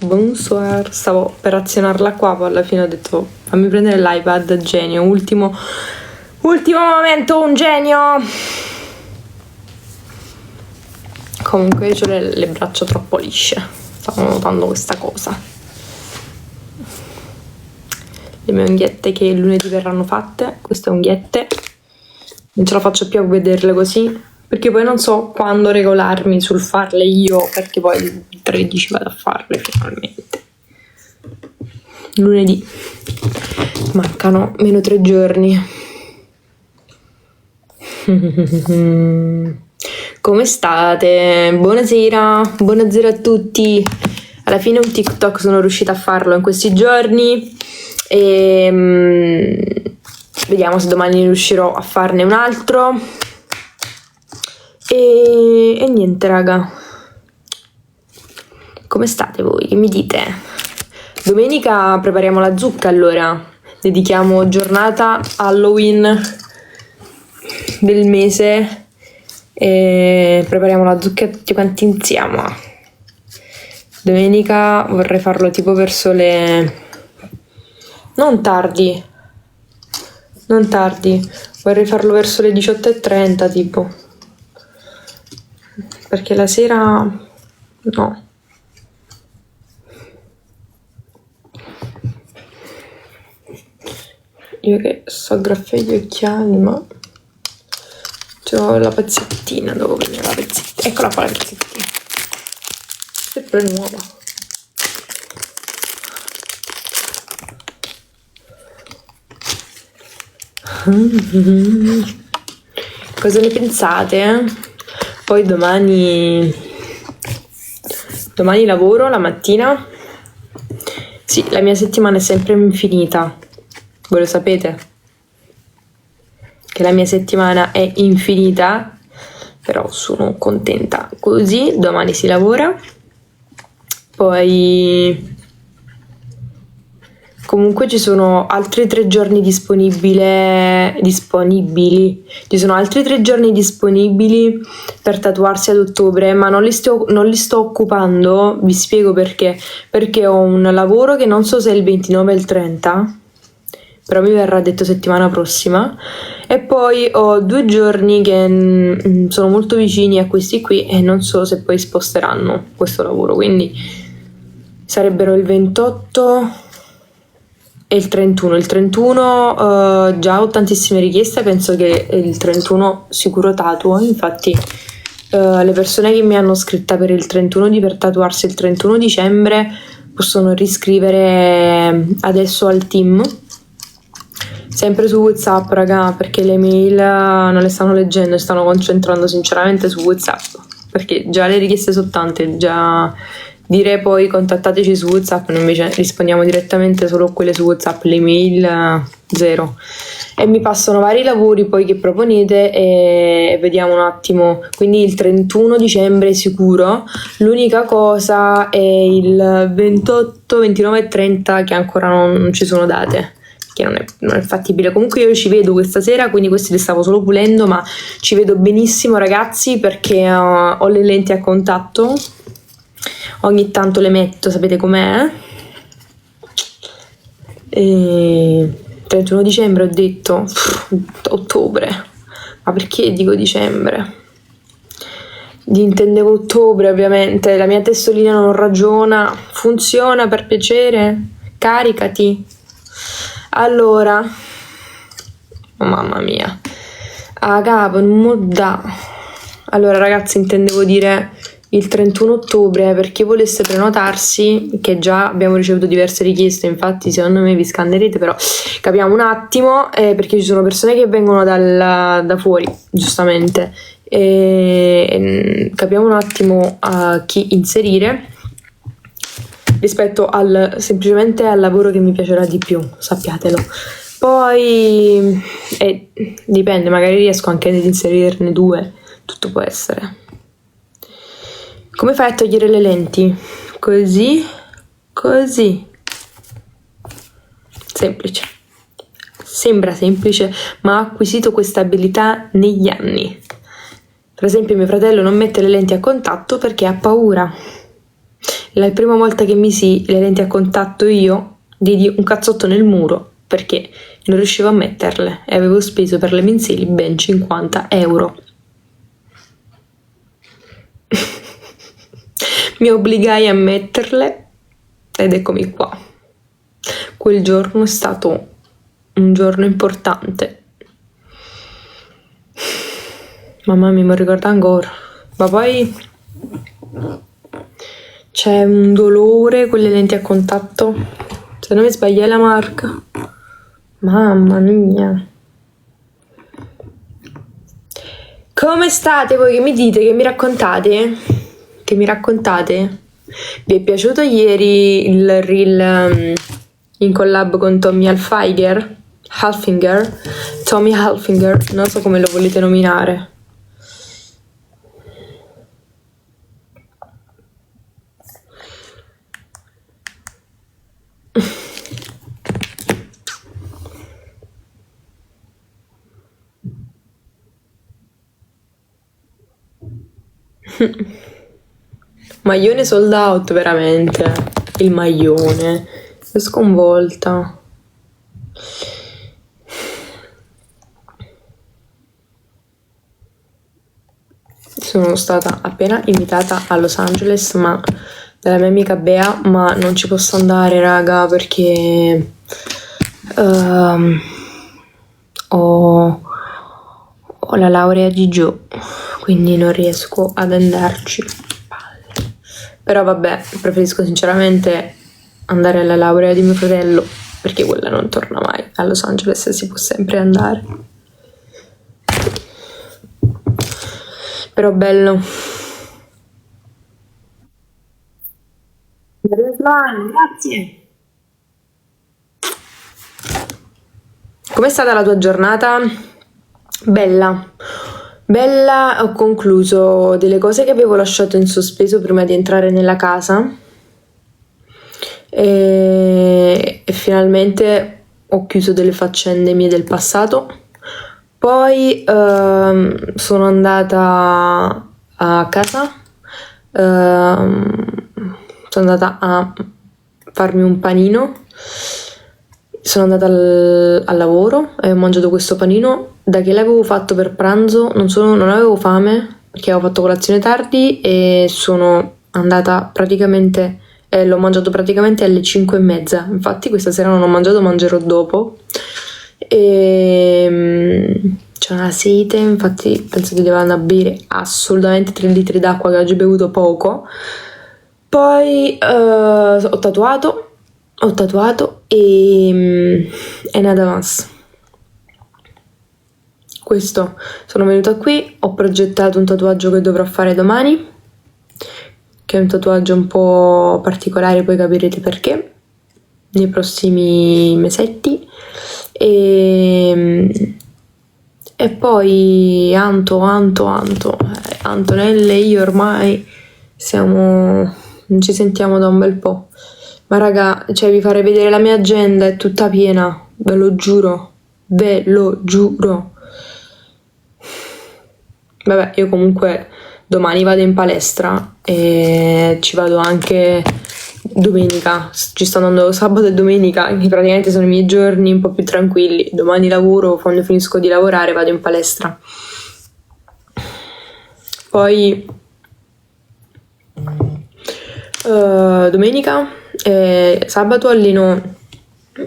Bonsoir. Stavo per azionarla qua, poi alla fine ho detto fammi prendere l'iPad, genio, ultimo momento, un genio. Comunque io ho le braccia troppo lisce, stavo notando questa cosa. Le mie unghiette che lunedì verranno fatte, queste unghiette non ce la faccio più a vederle così, perché poi non so quando regolarmi sul farle io, perché poi il 13 vado a farle finalmente. Lunedì mancano meno 3 giorni. Come state? Buonasera a tutti. Alla fine un TikTok sono riuscita a farlo in questi giorni e vediamo se domani riuscirò a farne un altro. E niente raga, come state voi? Che mi dite? Domenica prepariamo la zucca, allora dedichiamo giornata Halloween del mese e prepariamo la zucca tutti quanti insieme. Domenica vorrei farlo tipo verso le... non tardi, vorrei farlo verso le 18:30 tipo, perché la sera no. Io che so aggraffare gli occhiali, ma c'ho la pezzettina, devo prendere la pezzettina. Eccola qua la pezzettina. Sempre nuova. Cosa ne pensate? Poi domani lavoro la mattina. Sì, la mia settimana è sempre infinita. Voi lo sapete? Che la mia settimana è infinita, però sono contenta così. Domani si lavora. Poi comunque ci sono altri 3 giorni disponibili. Ci sono altri 3 giorni disponibili per tatuarsi ad ottobre, ma non li sto occupando. Vi spiego perché. Perché ho un lavoro che non so se è il 29 o il 30, però mi verrà detto settimana prossima, e poi ho 2 giorni che sono molto vicini a questi qui e non so se poi sposteranno questo lavoro, quindi sarebbero il 28 e il 31. Il 31 già ho tantissime richieste, penso che il 31 sicuro tatuo, infatti le persone che mi hanno scritta per il 31 per tatuarsi il 31 dicembre possono riscrivere adesso al team, sempre su WhatsApp raga, perché le mail non le stanno leggendo e stanno concentrando sinceramente su WhatsApp, perché già le richieste sono tante, già dire poi contattateci su WhatsApp, noi invece rispondiamo direttamente solo a quelle su WhatsApp, le mail zero. E mi passano vari lavori poi che proponete e vediamo un attimo. Quindi il 31 dicembre sicuro, l'unica cosa è il 28, 29 e 30 che ancora non ci sono date, che non è fattibile. Comunque io ci vedo questa sera, quindi questi li stavo solo pulendo, ma ci vedo benissimo ragazzi, perché ho le lenti a contatto, ogni tanto le metto, sapete com'è? E 31 dicembre ho detto, ottobre, ma perché dico dicembre? Intendevo ottobre ovviamente, la mia testolina non ragiona, funziona per piacere, caricati. Allora, oh, mamma mia, a capo, non mo dà. Allora ragazzi, intendevo dire il 31 ottobre per chi volesse prenotarsi, che già abbiamo ricevuto diverse richieste, infatti secondo me vi scannerete, però capiamo un attimo, perché ci sono persone che vengono da fuori, giustamente, capiamo un attimo a chi inserire rispetto semplicemente al lavoro che mi piacerà di più, sappiatelo. Poi dipende, magari riesco anche ad inserirne 2, tutto può essere. Come fai a togliere le lenti? Così. Semplice. Sembra semplice, ma ho acquisito questa abilità negli anni. Per esempio mio fratello non mette le lenti a contatto perché ha paura. La prima volta che misi le lenti a contatto io diedi un cazzotto nel muro perché non riuscivo a metterle e avevo speso per le mensili ben 50 euro. Mi obbligai a metterle ed eccomi qua. Quel giorno è stato un giorno importante. Mamma mia, mi ricorda ancora. Ma poi c'è un dolore con le lenti a contatto. Se non mi sbagliai la marca. Mamma mia. Come state voi? Che mi dite? Che mi raccontate? Che mi raccontate? Vi è piaciuto ieri il reel in collab con Tommy Hilfiger? Hilfiger? Tommy Hilfiger? Non so come lo volete nominare. Maglione sold out, veramente. Il maglione. Sono sconvolta. Sono stata appena invitata a Los Angeles, ma dalla mia amica Bea, ma non ci posso andare, raga, perché ho la laurea di giù, quindi non riesco ad andarci. Però vabbè, preferisco sinceramente andare alla laurea di mio fratello, perché quella non torna mai. A Los Angeles si può sempre andare. Però bello. Grazie. Com'è stata la tua giornata? Bella. Bella, ho concluso delle cose che avevo lasciato in sospeso prima di entrare nella casa e finalmente ho chiuso delle faccende mie del passato. Poi sono andata a casa, sono andata a farmi un panino, sono andata al lavoro e ho mangiato questo panino. Da che l'avevo fatto per pranzo non avevo fame perché avevo fatto colazione tardi e sono andata praticamente, l'ho mangiato praticamente alle 5:30. Infatti questa sera non ho mangiato, mangerò dopo. C'è una sete, infatti penso di dover andare a bere assolutamente 3 litri d'acqua che oggi ho bevuto poco. Poi ho tatuato e è nada más. Questo, sono venuta qui, ho progettato un tatuaggio che dovrò fare domani, che è un tatuaggio un po' particolare, poi capirete perché nei prossimi mesetti. E poi Antonella e io ormai non ci sentiamo da un bel po'. Ma raga, cioè vi farei vedere la mia agenda, è tutta piena, ve lo giuro, ve lo giuro. Vabbè, io comunque domani vado in palestra e ci vado anche domenica. Ci sto andando sabato e domenica, che praticamente sono i miei giorni un po' più tranquilli. Domani lavoro, quando finisco di lavorare vado in palestra. Poi domenica e sabato alleno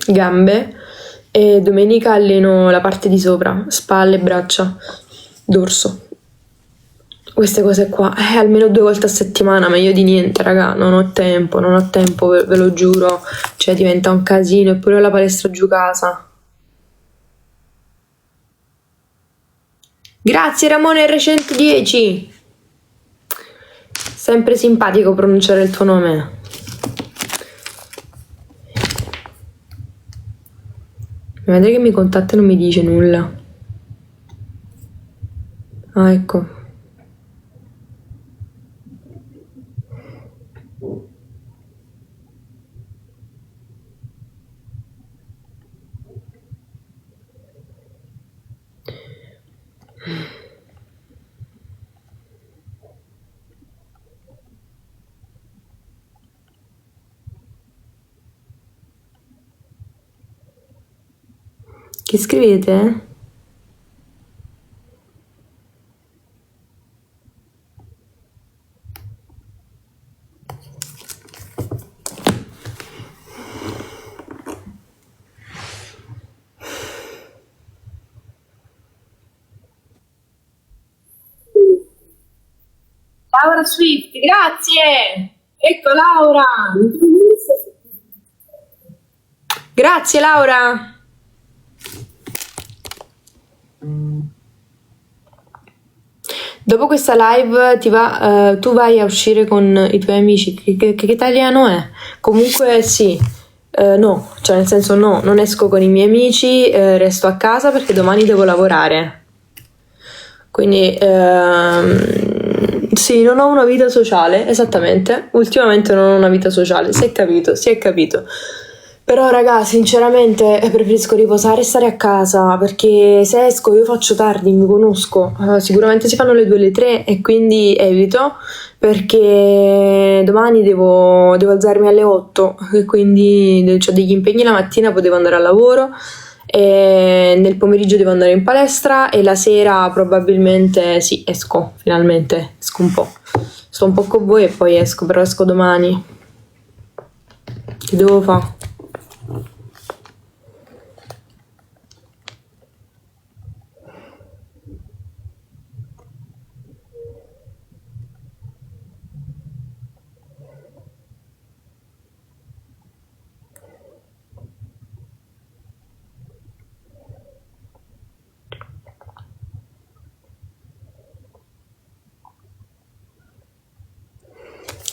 gambe e domenica alleno la parte di sopra, spalle, braccia, dorso. Queste cose qua, almeno 2 volte a settimana, meglio di niente, raga, non ho tempo, ve lo giuro, cioè diventa un casino, eppure la palestra giù casa. Grazie Ramone R110. Sempre simpatico pronunciare il tuo nome. Vedete che mi contatta e non mi dice nulla. Ah, ecco. Che scrivete? Laura Swift, grazie! Ecco Laura! Grazie Laura! Dopo questa live tu vai a uscire con i tuoi amici. Che italiano è? Comunque sì. No, cioè nel senso no, non esco con i miei amici, resto a casa perché domani devo lavorare. Quindi sì, non ho una vita sociale, esattamente. Ultimamente non ho una vita sociale, si è capito, si è capito. Però raga, sinceramente preferisco riposare e stare a casa perché se esco io faccio tardi, mi conosco. Sicuramente si fanno le 2 le 3 e quindi evito perché domani devo alzarmi alle 8 e quindi ho degli impegni la mattina, potevo andare al lavoro e nel pomeriggio devo andare in palestra e la sera probabilmente sì, esco finalmente, esco un po'. Sto un po' con voi e poi esco, però esco domani. Che devo fare?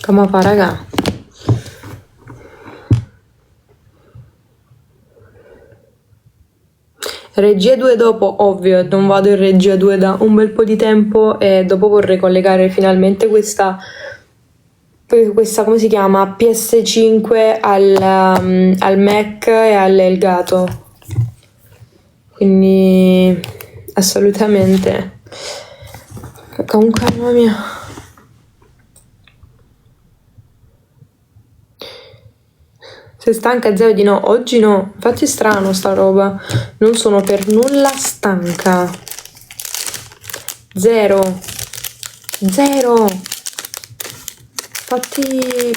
Come fa, raga? Regia 2 dopo, ovvio, non vado in regia 2 da un bel po' di tempo e dopo vorrei collegare finalmente questa come si chiama? PS5 al Mac e all'Elgato. Quindi assolutamente. Comunque, mamma mia. Sei stanca, zero di no? Oggi no. Infatti è strano sta roba. Non sono per nulla stanca. Zero. Zero. Infatti,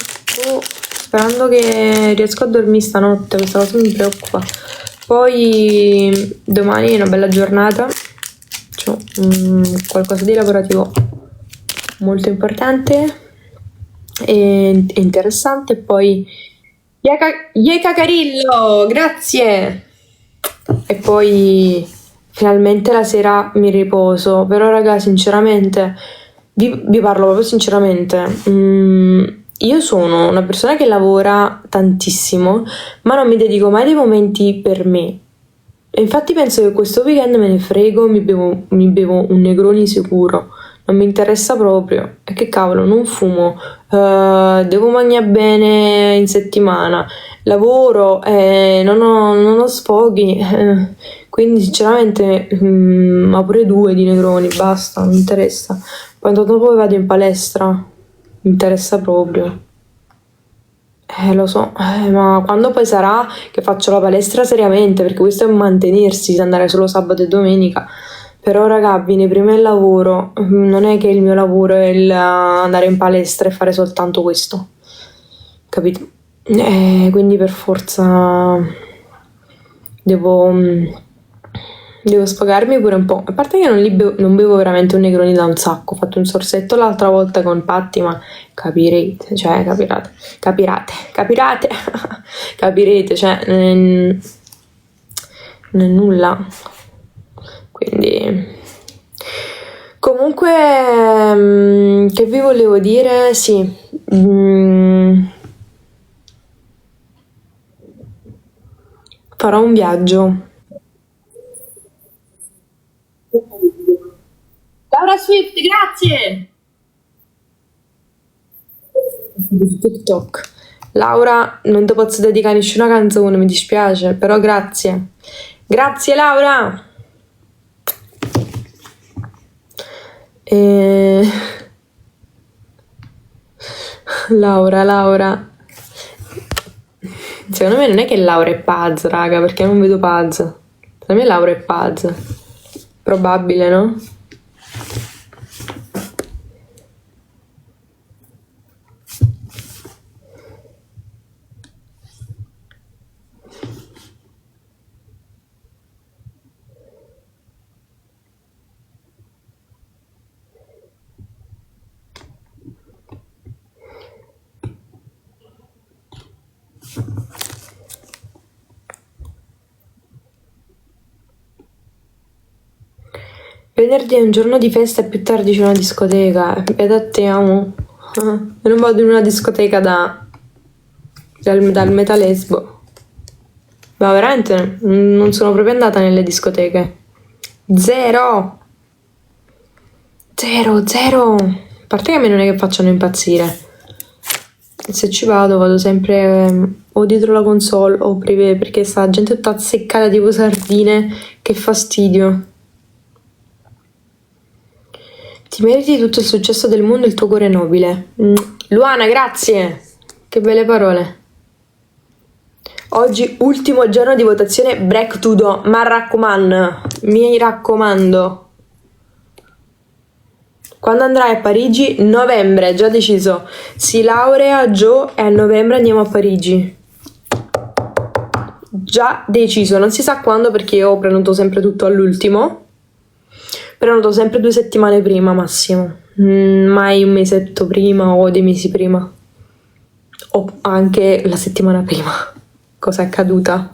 sperando che riesco a dormire stanotte, questa cosa mi preoccupa. Poi domani è una bella giornata. C'ho qualcosa di lavorativo molto importante e interessante. Poi Yeka Carillo, grazie! E poi finalmente la sera mi riposo. Però raga, sinceramente, vi parlo proprio sinceramente. Io sono una persona che lavora tantissimo, ma non mi dedico mai dei momenti per me. E infatti penso che questo weekend me ne frego, mi bevo un Negroni sicuro. Non mi interessa proprio. E che cavolo, non fumo, devo mangiare bene in settimana, lavoro, non ho sfoghi. Quindi sinceramente, ma pure 2 di Negroni, basta, non mi interessa. Poi dopo vado in palestra, mi interessa proprio. Lo so, ma quando poi sarà che faccio la palestra seriamente, perché questo è un mantenersi, andare solo sabato e domenica. Però raga, viene prima il lavoro, non è che il mio lavoro è andare in palestra e fare soltanto questo, capito? Quindi per forza devo, devo sfogarmi pure un po'. A parte che non bevo veramente un Negroni da un sacco, ho fatto un sorsetto l'altra volta con Patti, ma capirete, cioè capirate, capirete, cioè non è nulla. Quindi comunque che vi volevo dire? Sì, farò un viaggio. Laura Swift, grazie! Su TikTok. Laura, non ti posso dedicare nessuna canzone, mi dispiace, però grazie. Grazie Laura! E... Laura. Secondo me non è che Laura è pazza, raga, perché non vedo pazza. La mia laurea è Paz. Probabile, no? Venerdì è un giorno di festa e più tardi c'è una discoteca. E da te amo. Io non vado in una discoteca dal metalesbo. Ma veramente non sono proprio andata nelle discoteche. Zero. A parte che a me non è che facciano impazzire. Se ci vado sempre o dietro la console o privé, perché sta gente tutta azzeccata tipo sardine. Che fastidio. Ti meriti tutto il successo del mondo e il tuo cuore è nobile. Luana, grazie. Che belle parole. Oggi ultimo giorno di votazione break tudo, ma mi raccomando. Quando andrai a Parigi? Novembre, già deciso. Si laurea Joe e a novembre andiamo a Parigi. Già deciso, non si sa quando perché io prenoto sempre tutto all'ultimo. Prenoto sempre 2 settimane prima massimo. Mai un mesetto prima o dei mesi prima. O anche la settimana prima. Cosa è accaduta?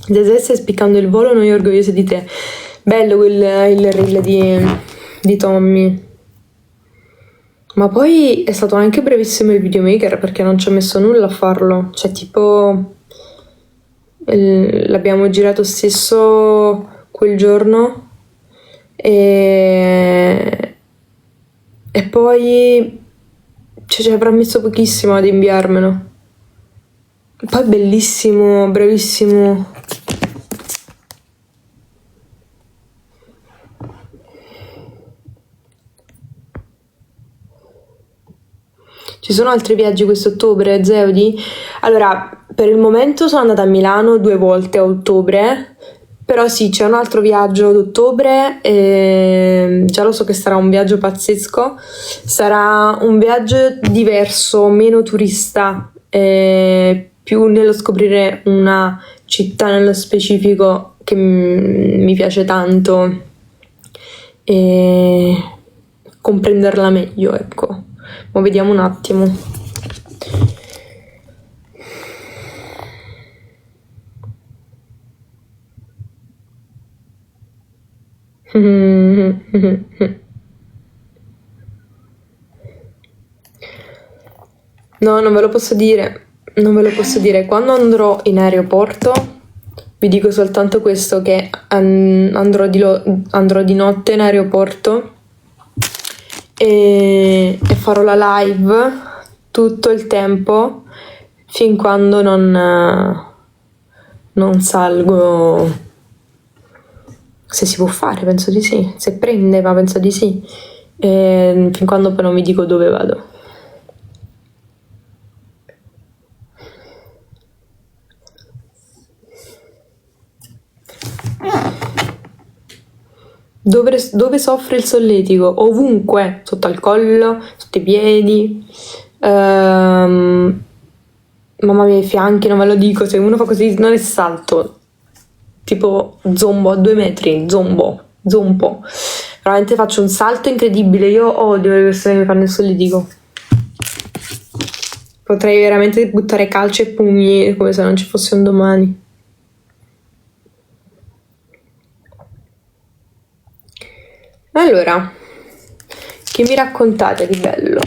Se stai spiccando il volo, noi orgogliosi di te. Bello il reel di Tommy. Ma poi è stato anche brevissimo il videomaker perché non ci ho messo nulla a farlo. Cioè, tipo, l'abbiamo girato stesso quel giorno e poi ci avrà messo pochissimo ad inviarmelo. Poi bellissimo, brevissimo. Ci sono altri viaggi quest'ottobre, Zeudi? Allora, per il momento sono andata a Milano 2 volte a ottobre, però sì, c'è un altro viaggio ad ottobre e già lo so che sarà un viaggio pazzesco. Sarà un viaggio diverso, meno turista, più nello scoprire una città nello specifico che mi piace tanto e comprenderla meglio, ecco. Ma vediamo un attimo. No, non ve lo posso dire. Non ve lo posso dire. Quando andrò in aeroporto, vi dico soltanto questo, che andrò di notte in aeroporto e farò la live tutto il tempo fin quando non salgo. Se si può fare, penso di sì. Se prende, ma penso di sì. Fin quando poi non vi dico dove vado. Dove soffre il solletico? Ovunque, sotto al collo, sotto i piedi, mamma mia, i fianchi, non ve lo dico, se uno fa così non è salto, tipo zombo a 2 metri, zombo. Veramente faccio un salto incredibile, io odio le persone che mi fanno il solletico. Potrei veramente buttare calci e pugni come se non ci fosse un domani. Allora, che mi raccontate di bello?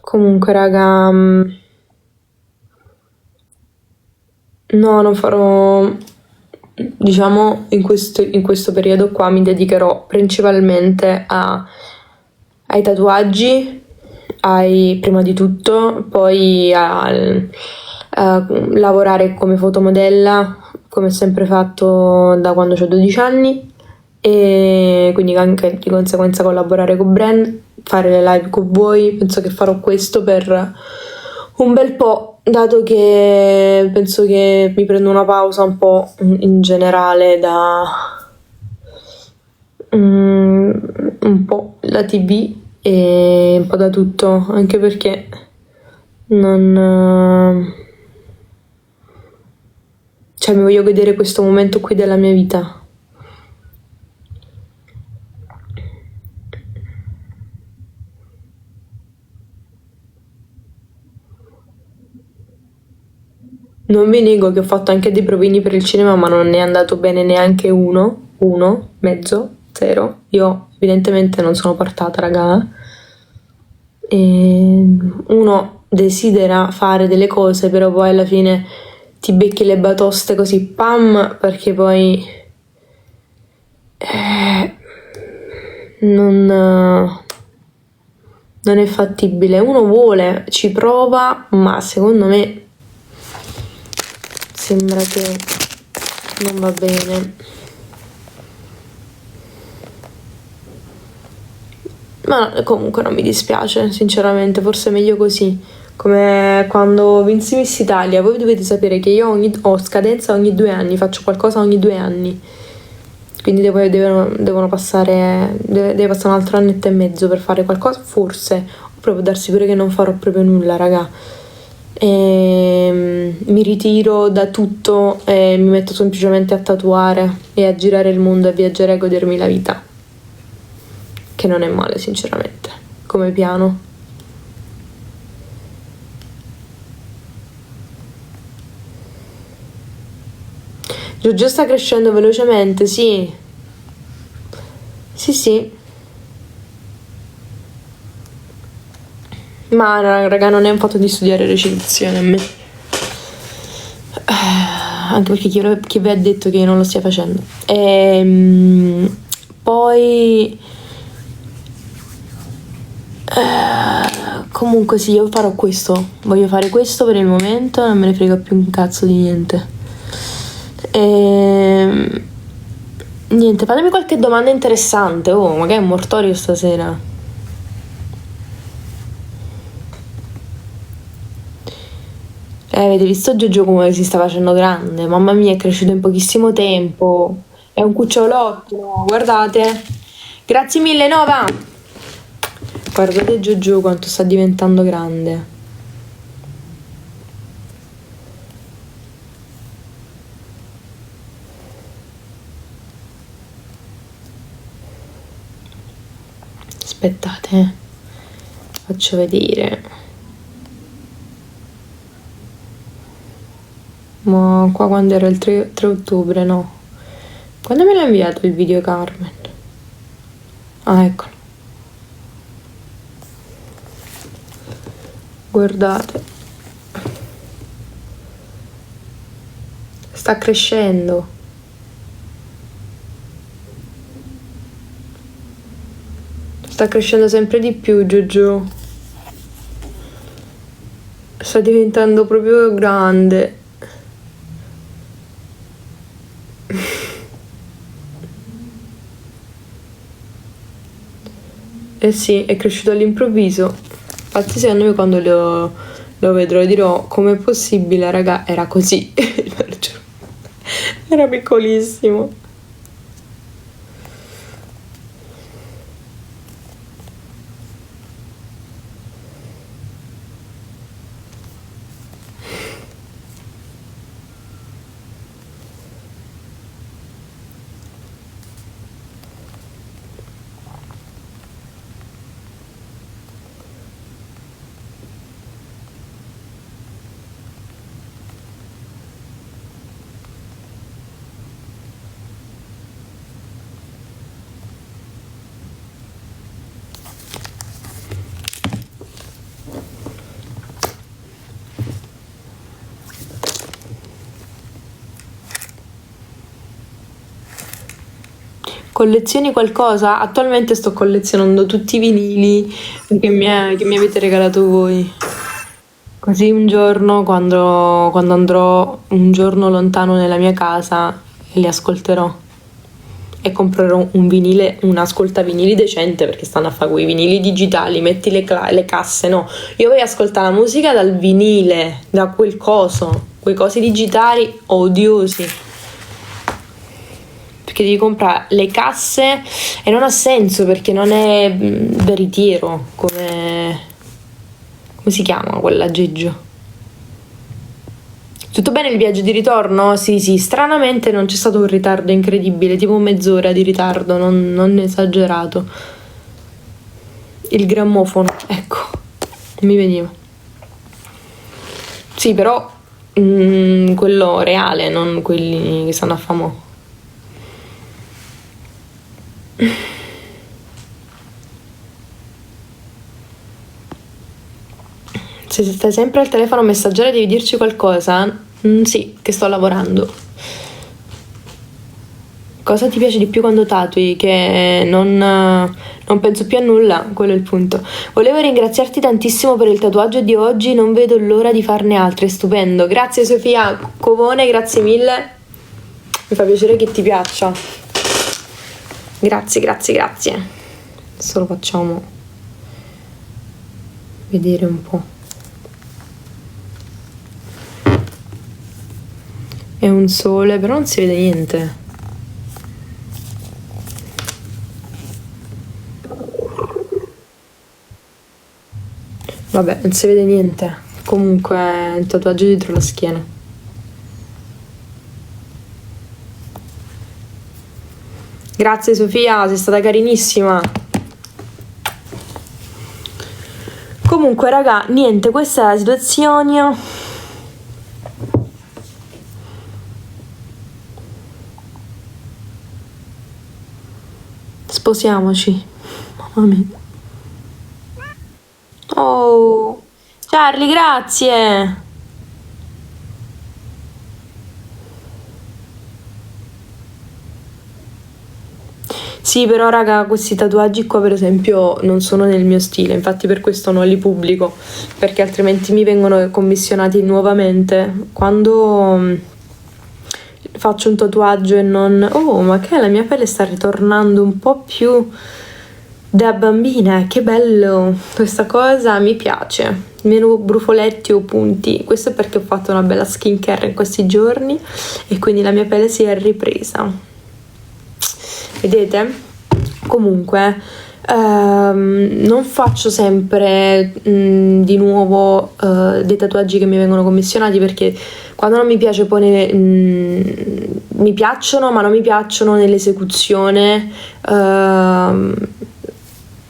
Comunque, raga, no, non farò. Diciamo, in questo periodo qua mi dedicherò principalmente ai tatuaggi hai prima di tutto, poi a lavorare come fotomodella, come ho sempre fatto da quando ho 12 anni, e quindi anche di conseguenza collaborare con brand, fare le live con voi. Penso che farò questo per un bel po', dato che penso che mi prendo una pausa un po' in generale da un po' la TV e un po' da tutto, anche perché non... cioè mi voglio godere questo momento qui della mia vita. Non vi nego che ho fatto anche dei provini per il cinema, ma non è andato bene neanche uno, mezzo, zero. Io evidentemente non sono portata, raga. E uno desidera fare delle cose, però poi alla fine ti becchi le batoste così, pam, perché poi non è fattibile. Uno vuole, ci prova, ma secondo me sembra che non va bene. Ma comunque non mi dispiace, sinceramente, forse è meglio così. Come quando vinsi Miss Italia, voi dovete sapere che io ho scadenza ogni 2 anni, faccio qualcosa ogni 2 anni. Quindi devono passare, deve passare un altro annetto e mezzo per fare qualcosa, forse, o proprio darsi pure che non farò proprio nulla, raga. Mi ritiro da tutto e mi metto semplicemente a tatuare e a girare il mondo e a viaggiare e a godermi la vita, che non è male sinceramente come piano. Giorgio sta crescendo velocemente, sì. Sì. Ma raga, non è un fatto di studiare recitazione a me. Anche perché chi vi ha detto che io non lo stia facendo. Poi comunque sì, io farò questo. Voglio fare questo per il momento, non me ne frega più un cazzo di niente. Niente, fatemi qualche domanda interessante. Oh, magari è un mortorio stasera. Avete visto Giorgio come si sta facendo grande? Mamma mia, è cresciuto in pochissimo tempo. È un cucciolotto, guardate. Grazie mille, Nova. Guardate Giorgio quanto sta diventando grande. Aspettate, faccio vedere. Ma qua quando era il 3 ottobre, no? Quando me l'ha inviato il video Carmen? Ah, eccolo. Guardate. Sta crescendo. Sta crescendo sempre di più, Giorgio. Sta diventando proprio grande. Eh sì, è cresciuto all'improvviso. Infatti secondo me quando lo vedrò dirò com'è possibile, raga, era così. Era piccolissimo. Collezioni qualcosa? Attualmente sto collezionando tutti i vinili che mi avete regalato voi. Così un giorno, quando andrò un giorno lontano nella mia casa, li ascolterò. E comprerò un vinile, un ascoltavinili decente, perché stanno a fare quei vinili digitali, metti le casse, no. Io voglio ascoltare la musica dal vinile, da quel coso, quei cosi digitali odiosi. Perché devi comprare le casse e non ha senso, perché non è veritiero, come si chiama quell'aggeggio. Tutto bene il viaggio di ritorno? Sì, sì, stranamente non c'è stato un ritardo incredibile, tipo mezz'ora di ritardo, non esagerato. Il grammofono, ecco, mi veniva. Sì, però quello reale, non quelli che stanno a famo. Se stai sempre al telefono a messaggiare devi dirci qualcosa? Sì, che sto lavorando. Cosa ti piace di più quando tatui? Che non penso più a nulla, quello è il punto. Volevo ringraziarti tantissimo per il tatuaggio di oggi, non vedo l'ora di farne altri, è stupendo. Grazie Sofia Covone, grazie mille. Mi fa piacere che ti piaccia. Grazie, grazie, grazie. Adesso lo facciamo vedere un po'. È un sole, però non si vede niente. Vabbè, non si vede niente. Comunque è un tatuaggio dietro la schiena. Grazie Sofia, sei stata carinissima. Comunque raga, niente, questa è la situazione. Sposiamoci. Mamma mia. Oh, Charlie, grazie. Sì, però raga, questi tatuaggi qua per esempio non sono nel mio stile, infatti per questo non li pubblico, perché altrimenti mi vengono commissionati nuovamente. Quando faccio un tatuaggio e non... Oh, ma che la mia pelle sta ritornando un po' più da bambina, che bello, questa cosa mi piace. Meno brufoletti o punti, questo è perché ho fatto una bella skincare in questi giorni e quindi la mia pelle si è ripresa. Vedete? Comunque non faccio sempre di nuovo dei tatuaggi che mi vengono commissionati, perché quando non mi piace poi mi piacciono, ma non mi piacciono nell'esecuzione.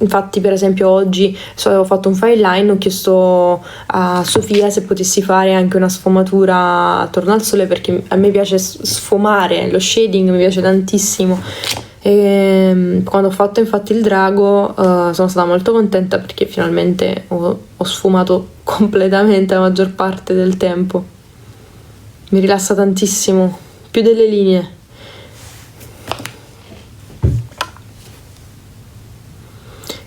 Infatti per esempio oggi ho fatto un fine line, ho chiesto a Sofia se potessi fare anche una sfumatura attorno al sole, perché a me piace sfumare, lo shading mi piace tantissimo. E quando ho fatto infatti il drago sono stata molto contenta, perché finalmente ho sfumato completamente la maggior parte del tempo. Mi rilassa tantissimo, più delle linee.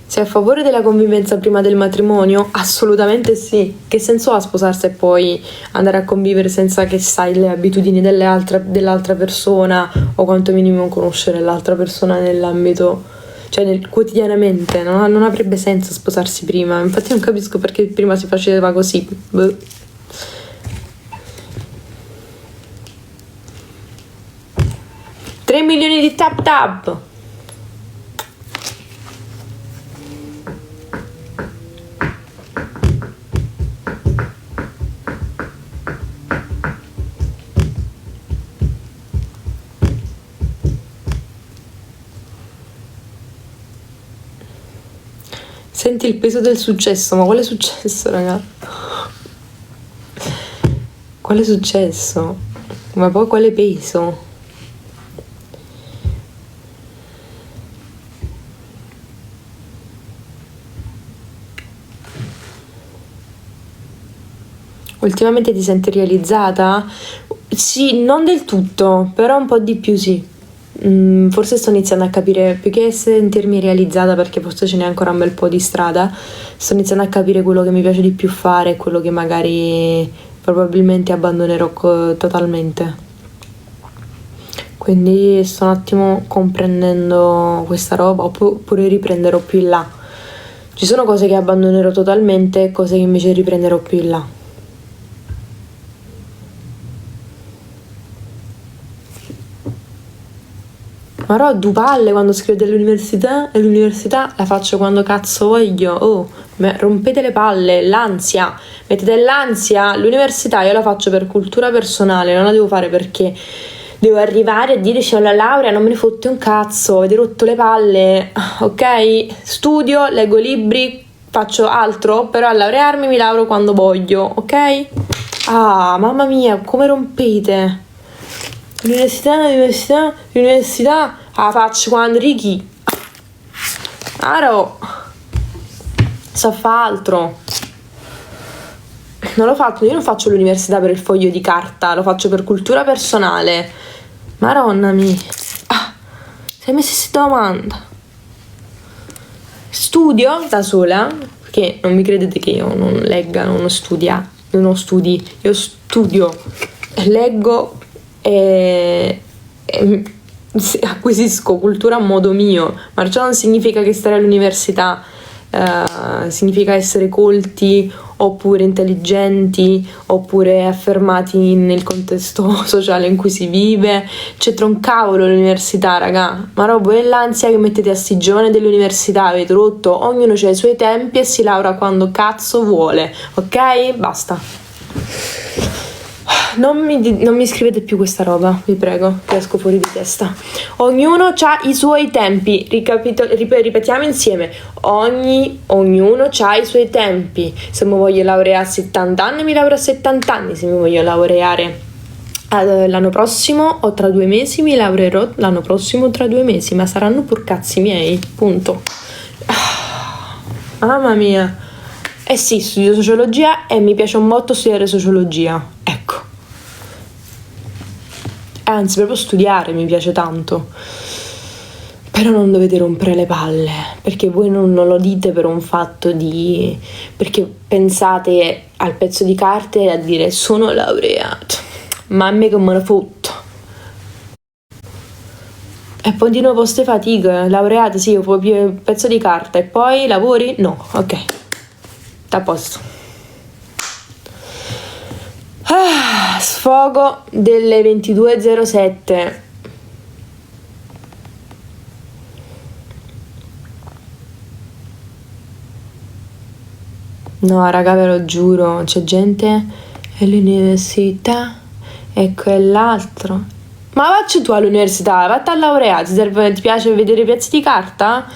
Sei a favore della convivenza prima del matrimonio? Assolutamente sì. Che senso ha sposarsi e poi andare a convivere senza che sai le abitudini dell'altra persona, o quanto minimo conoscere l'altra persona nell'ambito, cioè quotidianamente? Non avrebbe senso sposarsi prima. Infatti non capisco perché prima si faceva così. Boh. 3 milioni di tap tap. Senti il peso del successo, ma quale successo, raga? Quale successo? Ma poi quale peso? Ultimamente ti senti realizzata? Sì, non del tutto, però un po' di più sì. Forse sto iniziando a capire, più che sentirmi realizzata, perché forse ce n'è ancora un bel po' di strada, sto iniziando a capire quello che mi piace di più fare e quello che magari probabilmente abbandonerò totalmente. Quindi sto un attimo comprendendo questa roba, oppure riprenderò più in là. Ci sono cose che abbandonerò totalmente e cose che invece riprenderò più in là. Ma ho due palle quando scrivo dell'università, e l'università la faccio quando cazzo voglio. Oh, rompete le palle, l'ansia, mettete l'ansia. L'università io la faccio per cultura personale, non la devo fare perché devo arrivare a dire c'ho la laurea, non me ne fotte un cazzo, avete rotto le palle, ok? Studio, leggo libri, faccio altro, però a laurearmi mi laureo quando voglio, ok? Ah, mamma mia, come rompete? L'università la faccio quando righi. Aro, so fa altro. Non l'ho fatto, io non faccio l'università per il foglio di carta, lo faccio per cultura personale. Maronna mia. Sei messa questa domanda. Studio da sola, perché non mi credete che io non legga, non studi, io studio, leggo e acquisisco cultura a modo mio, ma ciò non significa che stare all'università significa essere colti oppure intelligenti oppure affermati nel contesto sociale in cui si vive. C'è tra un cavolo l'università, raga, ma roba è l'ansia che mettete a sti giovani dell'università, avete rotto, ognuno ha i suoi tempi e si laurea quando cazzo vuole, ok? Basta. Non mi scrivete più questa roba, vi prego, che esco fuori di testa. Ognuno ha i suoi tempi, ripetiamo insieme, ognuno ha i suoi tempi. Se mi voglio laureare a 70 anni, mi laureo a 70 anni. Se mi voglio laureare l'anno prossimo o tra 2 mesi, mi laureerò l'anno prossimo o tra 2 mesi, ma saranno pur cazzi miei, punto. Mamma mia. Eh sì, studio sociologia e mi piace un botto studiare sociologia, ecco. Anzi, proprio studiare mi piace tanto. Però non dovete rompere le palle, perché voi non lo dite per un fatto di... perché pensate al pezzo di carta e a dire sono laureato, ma a me che me ne fotto. E poi di nuovo ste fatiche, laureato sì, un pezzo di carta e poi lavori? No, ok, sta a posto. Sfogo delle 22:07. No, raga, ve lo giuro, c'è gente all'università e quell'altro. Ma vacci tu all'università, vatti a laureare, ti piace vedere i pezzi di carta?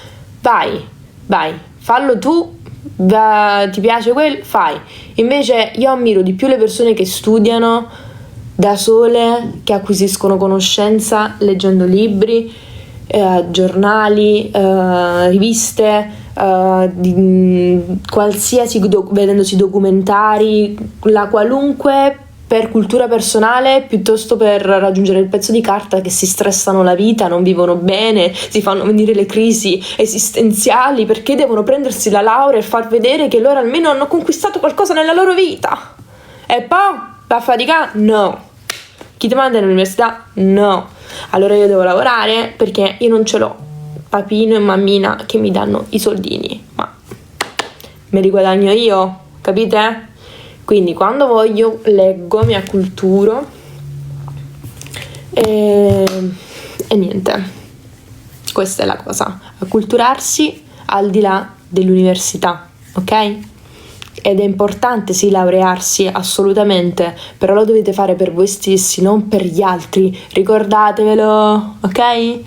Vai, fallo tu. Ti piace quello? Fai. Invece io ammiro di più le persone che studiano da sole, che acquisiscono conoscenza leggendo libri, giornali, riviste, qualsiasi vedendosi documentari, la qualunque, per cultura personale piuttosto per raggiungere il pezzo di carta, che si stressano la vita, non vivono bene, si fanno venire le crisi esistenziali perché devono prendersi la laurea e far vedere che loro almeno hanno conquistato qualcosa nella loro vita. E poi va a faticare? No. Chi ti manda all'università? No. Allora io devo lavorare perché io non ce l'ho papino e mammina che mi danno i soldini, ma me li guadagno io, capite? Quindi quando voglio leggo, mi acculturo e niente, questa è la cosa, acculturarsi al di là dell'università, ok? Ed è importante sì laurearsi, assolutamente, però lo dovete fare per voi stessi, non per gli altri, ricordatevelo, ok?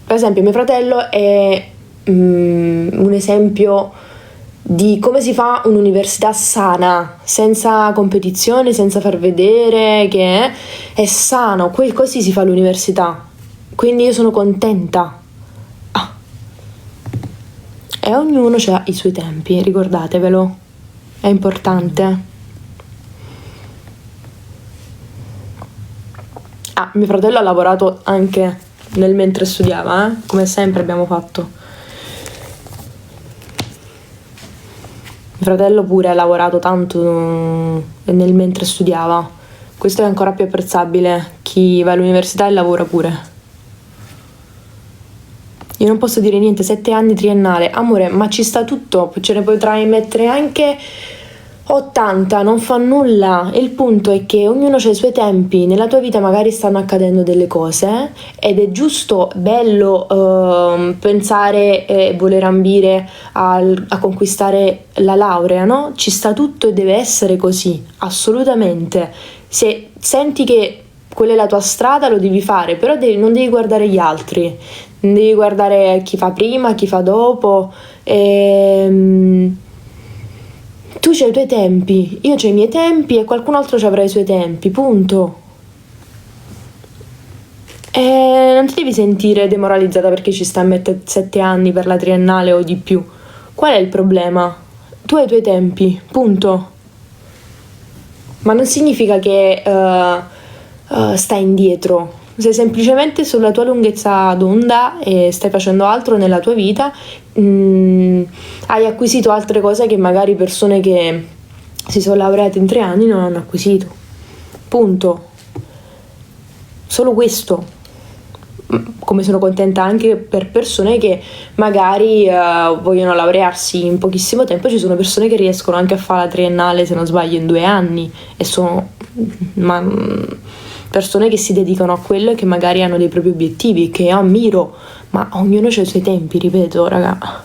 Per esempio mio fratello è un esempio di come si fa un'università sana, senza competizione, senza far vedere che è sano, così si fa l'università. Quindi io sono contenta. E ognuno ha i suoi tempi, ricordatevelo, è importante. Ah, mio fratello ha lavorato anche nel mentre studiava, come sempre abbiamo fatto. Mio fratello pure ha lavorato tanto nel mentre studiava. Questo è ancora più apprezzabile. Chi va all'università e lavora pure. Io non posso dire niente, 7 anni triennale. Amore, ma ci sta tutto, ce ne potrai mettere anche 80, non fa nulla. Il punto è che ognuno ha i suoi tempi. Nella tua vita magari stanno accadendo delle cose ed è giusto, bello pensare e voler ambire a conquistare la laurea, no? Ci sta tutto e deve essere così, assolutamente. Se senti che quella è la tua strada, lo devi fare, però non devi guardare gli altri, non devi guardare chi fa prima, chi fa dopo. Tu c'hai i tuoi tempi, io c'ho i miei tempi e qualcun altro ci avrà i suoi tempi, punto. E non ti devi sentire demoralizzata perché ci sta a mettere 7 anni per la triennale o di più. Qual è il problema? Tu hai i tuoi tempi, punto. Ma non significa che stai indietro. Sei semplicemente sulla tua lunghezza d'onda e stai facendo altro nella tua vita, hai acquisito altre cose che magari persone che si sono laureate in 3 anni non hanno acquisito. Punto. Solo questo. Come sono contenta anche per persone che magari vogliono laurearsi in pochissimo tempo. Ci sono persone che riescono anche a fare la triennale, se non sbaglio, in 2 anni e sono persone che si dedicano a quello e che magari hanno dei propri obiettivi, che io ammiro, ma ognuno ha i suoi tempi, ripeto, raga.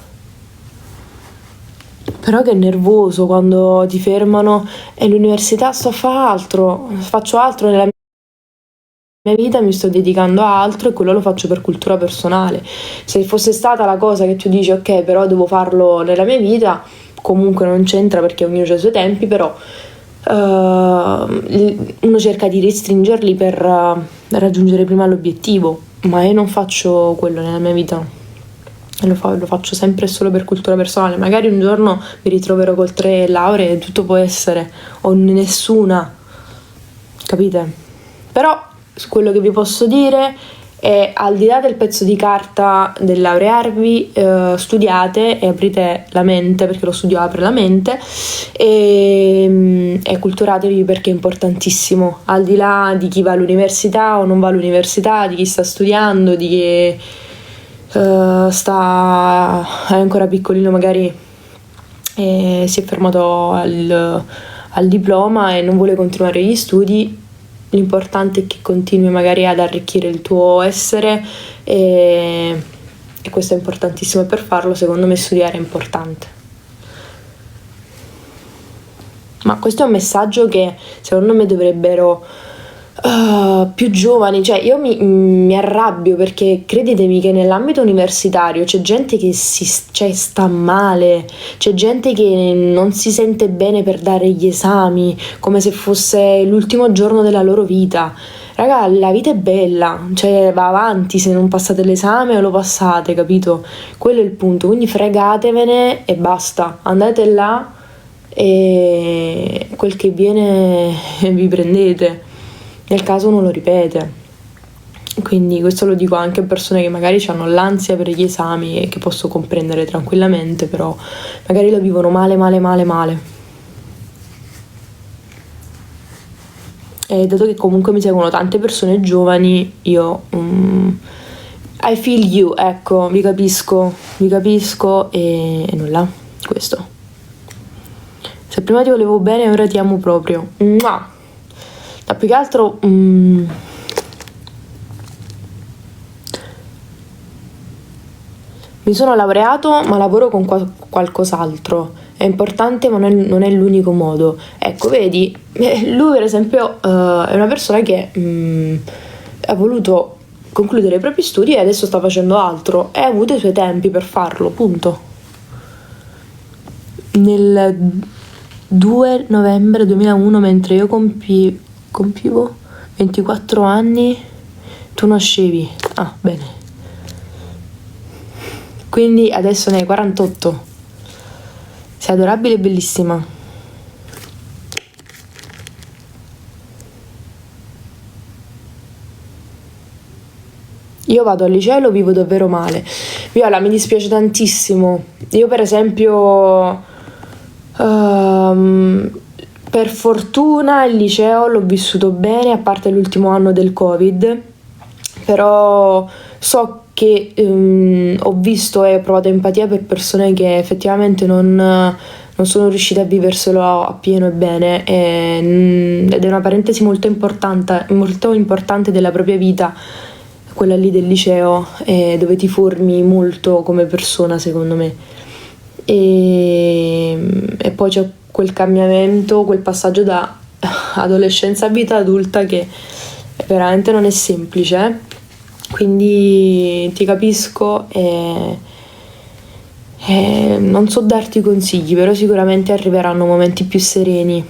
Però che è nervoso quando ti fermano e l'università sto a fare altro, faccio altro nella mia vita, mi sto dedicando a altro e quello lo faccio per cultura personale. Se fosse stata la cosa che tu dici ok, però devo farlo nella mia vita, comunque non c'entra perché ognuno ha i suoi tempi, però uno cerca di restringerli per raggiungere prima l'obiettivo, ma io non faccio quello nella mia vita. Lo faccio sempre solo per cultura personale. Magari un giorno mi ritroverò col 3 lauree e tutto può essere, o nessuna, capite? Però quello che vi posso dire è, al di là del pezzo di carta del laurearvi, studiate e aprite la mente, perché lo studio apre la mente, e culturatevi perché è importantissimo, al di là di chi va all'università o non va all'università, di chi sta studiando, di chi è ancora piccolino magari e si è fermato al diploma e non vuole continuare gli studi. L'importante è che continui magari ad arricchire il tuo essere e questo è importantissimo, e per farlo secondo me studiare è importante. Ma questo è un messaggio che secondo me dovrebbero più giovani, cioè io mi arrabbio perché credetemi che nell'ambito universitario c'è gente che sta male, c'è gente che non si sente bene per dare gli esami come se fosse l'ultimo giorno della loro vita. Raga, la vita è bella, cioè va avanti, se non passate l'esame o lo passate, capito? Quello è il punto, quindi fregatevene e basta, andate là e quel che viene vi prendete, nel caso uno lo ripete. Quindi questo lo dico anche a persone che magari hanno l'ansia per gli esami e che posso comprendere tranquillamente, però magari lo vivono male. E dato che comunque mi seguono tante persone giovani, io I feel you, ecco, vi capisco e nulla, questo. Se prima ti volevo bene, ora ti amo proprio. Mua! Ma più che altro mi sono laureato ma lavoro con qualcos'altro. È importante ma non è l'unico modo. Ecco, vedi, lui per esempio è una persona che ha voluto concludere i propri studi e adesso sta facendo altro e ha avuto i suoi tempi per farlo, punto. Nel 2 novembre 2001, mentre io compivo 24 anni, tu nascevi. Ah, bene. Quindi adesso ne hai 48. Sei adorabile e bellissima. Io vado al liceo e lo vivo davvero male. Viola, mi dispiace tantissimo. Io per esempio, ehm, per fortuna il liceo l'ho vissuto bene, a parte l'ultimo anno del Covid, però so che ho visto e ho provato empatia per persone che effettivamente non sono riuscite a viverselo a pieno e bene, ed è una parentesi molto importante della propria vita, quella lì del liceo, dove ti formi molto come persona, secondo me. E poi c'è quel cambiamento, quel passaggio da adolescenza a vita adulta che veramente non è semplice, quindi ti capisco e non so darti consigli, però sicuramente arriveranno momenti più sereni.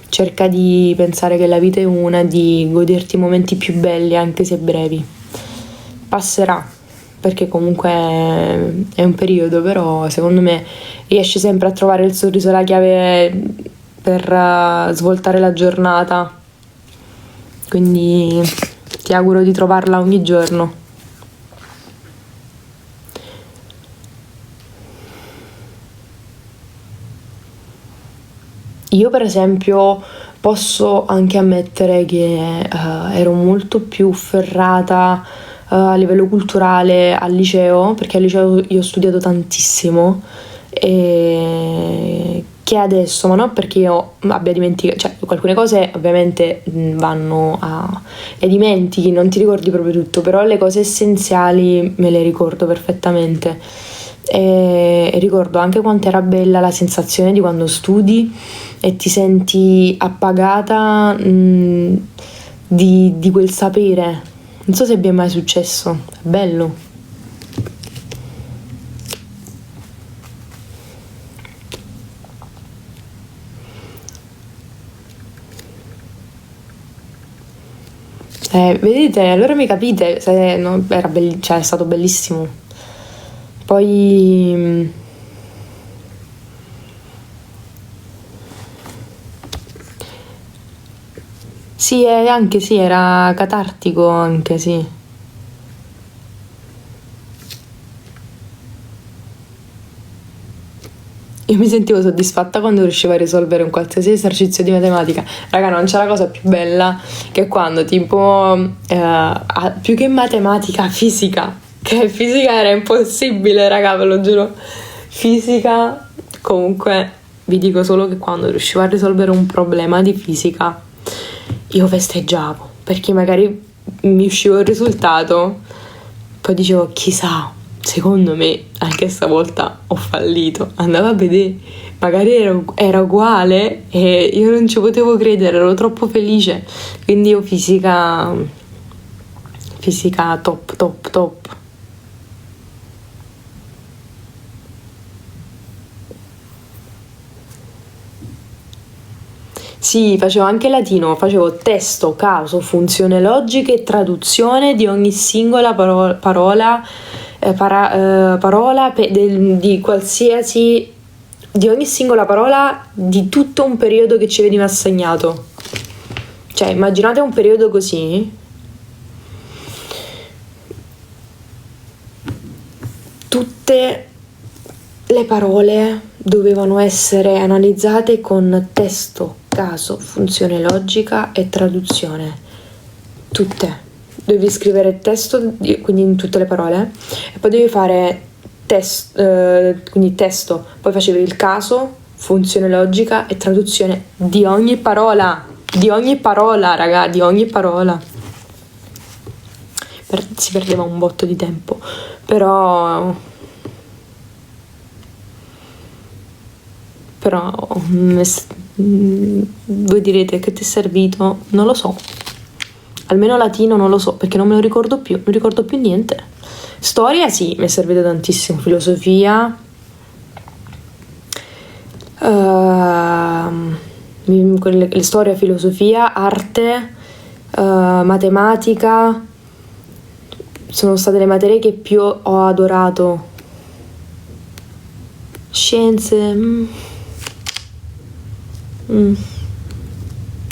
Cerca di pensare che la vita è una, di goderti i momenti più belli, anche se brevi. Passerà, perché comunque è un periodo, però secondo me riesci sempre a trovare il sorriso, la chiave per svoltare la giornata. Quindi ti auguro di trovarla ogni giorno. Io per esempio posso anche ammettere che ero molto più ferrata a livello culturale al liceo, perché al liceo io ho studiato tantissimo, che adesso, ma non perché io abbia dimenticato, cioè alcune cose ovviamente vanno a... le dimentichi, non ti ricordi proprio tutto, però le cose essenziali me le ricordo perfettamente. E ricordo anche quanto era bella la sensazione di quando studi e ti senti appagata di quel sapere. Non so se vi è mai successo, è bello. Vedete, allora mi capite, no, cioè, è stato bellissimo. Poi sì, anche sì, era catartico anche, sì. Io mi sentivo soddisfatta quando riuscivo a risolvere un qualsiasi esercizio di matematica. Raga, non c'è la cosa più bella che quando tipo, più che matematica, fisica. Che fisica era impossibile, raga, ve lo giuro. Fisica, comunque, vi dico solo che quando riuscivo a risolvere un problema di fisica, io festeggiavo, perché magari mi usciva il risultato, poi dicevo, chissà, secondo me anche stavolta ho fallito. Andavo a vedere, magari era uguale e io non ci potevo credere, ero troppo felice. Quindi io fisica top, top, top. Sì, facevo anche latino, facevo testo, caso, funzione logica e traduzione di ogni singola parola di qualsiasi, di ogni singola parola di tutto un periodo che ci veniva assegnato. Cioè, immaginate un periodo così. Tutte le parole dovevano essere analizzate con testo, caso, funzione logica e traduzione. Tutte. Devi scrivere il testo, quindi in tutte le parole, e poi devi fare quindi testo, poi facevi il caso, funzione logica e traduzione di ogni parola, raga, di ogni parola. Si perdeva un botto di tempo, però voi direte che ti è servito? Non lo so, almeno latino non lo so, perché non me lo ricordo più, non ricordo più niente. Storia sì, mi è servito tantissimo, filosofia, storia, filosofia, arte, matematica, sono state le materie che più ho adorato. Scienze,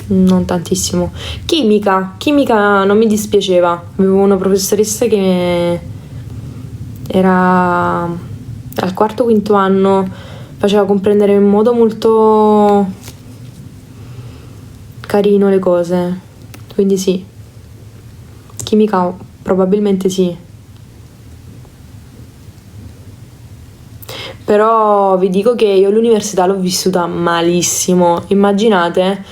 non tantissimo. Chimica non mi dispiaceva. Avevo una professoressa che era al quarto quinto anno, faceva comprendere in modo molto carino le cose. Quindi sì, chimica probabilmente sì. Però vi dico che io l'università l'ho vissuta malissimo. Immaginate,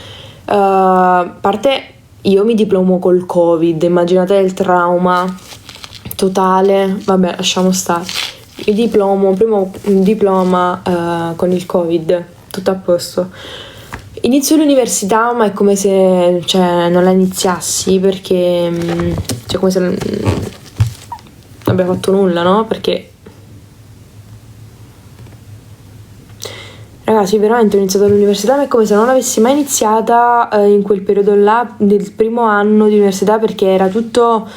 a parte io mi diplomo col Covid, immaginate il trauma totale. Vabbè, lasciamo stare. Il primo diploma con il Covid, tutto a posto. Inizio l'università, ma è come se, cioè, non la iniziassi perché, cioè, come se non abbia fatto nulla, no? Perché ragazzi, veramente ho iniziato l'università, ma è come se non l'avessi mai iniziata in quel periodo là del primo anno di università, perché era tutto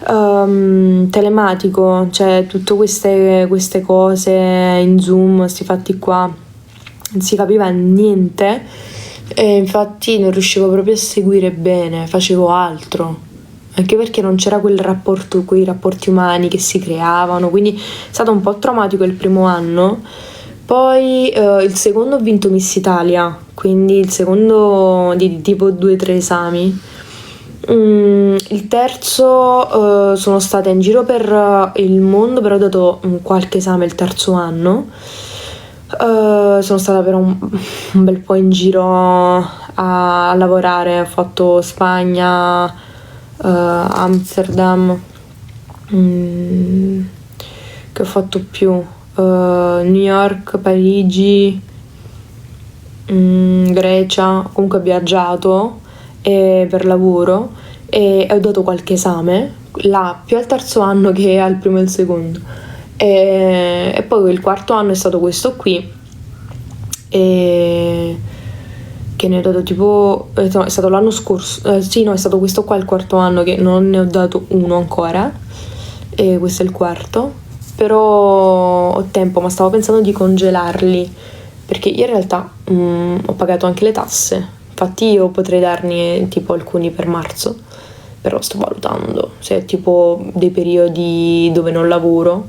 telematico, cioè tutte queste cose in Zoom, sti fatti qua, non si capiva niente e infatti non riuscivo proprio a seguire bene, facevo altro. Anche perché non c'era quel rapporto, quei rapporti umani che si creavano, quindi è stato un po' traumatico il primo anno. Poi il secondo ho vinto Miss Italia, quindi il secondo di tipo 2-3 esami. Il terzo sono stata in giro per il mondo, però ho dato qualche esame il terzo anno. Sono stata per un bel po' in giro a lavorare, ho fatto Spagna, Amsterdam, che ho fatto più? New York, Parigi, Grecia, comunque ho viaggiato per lavoro e ho dato qualche esame, là più al terzo anno che al primo e al secondo. E poi il quarto anno è stato questo qui, che ne ho dato tipo, no, è stato l'anno scorso, sì no, è stato questo qua il quarto anno che non ne ho dato uno ancora, e questo è il quarto. Però ho tempo, ma stavo pensando di congelarli perché io in realtà ho pagato anche le tasse, infatti io potrei darne tipo alcuni per marzo, però sto valutando se è tipo dei periodi dove non lavoro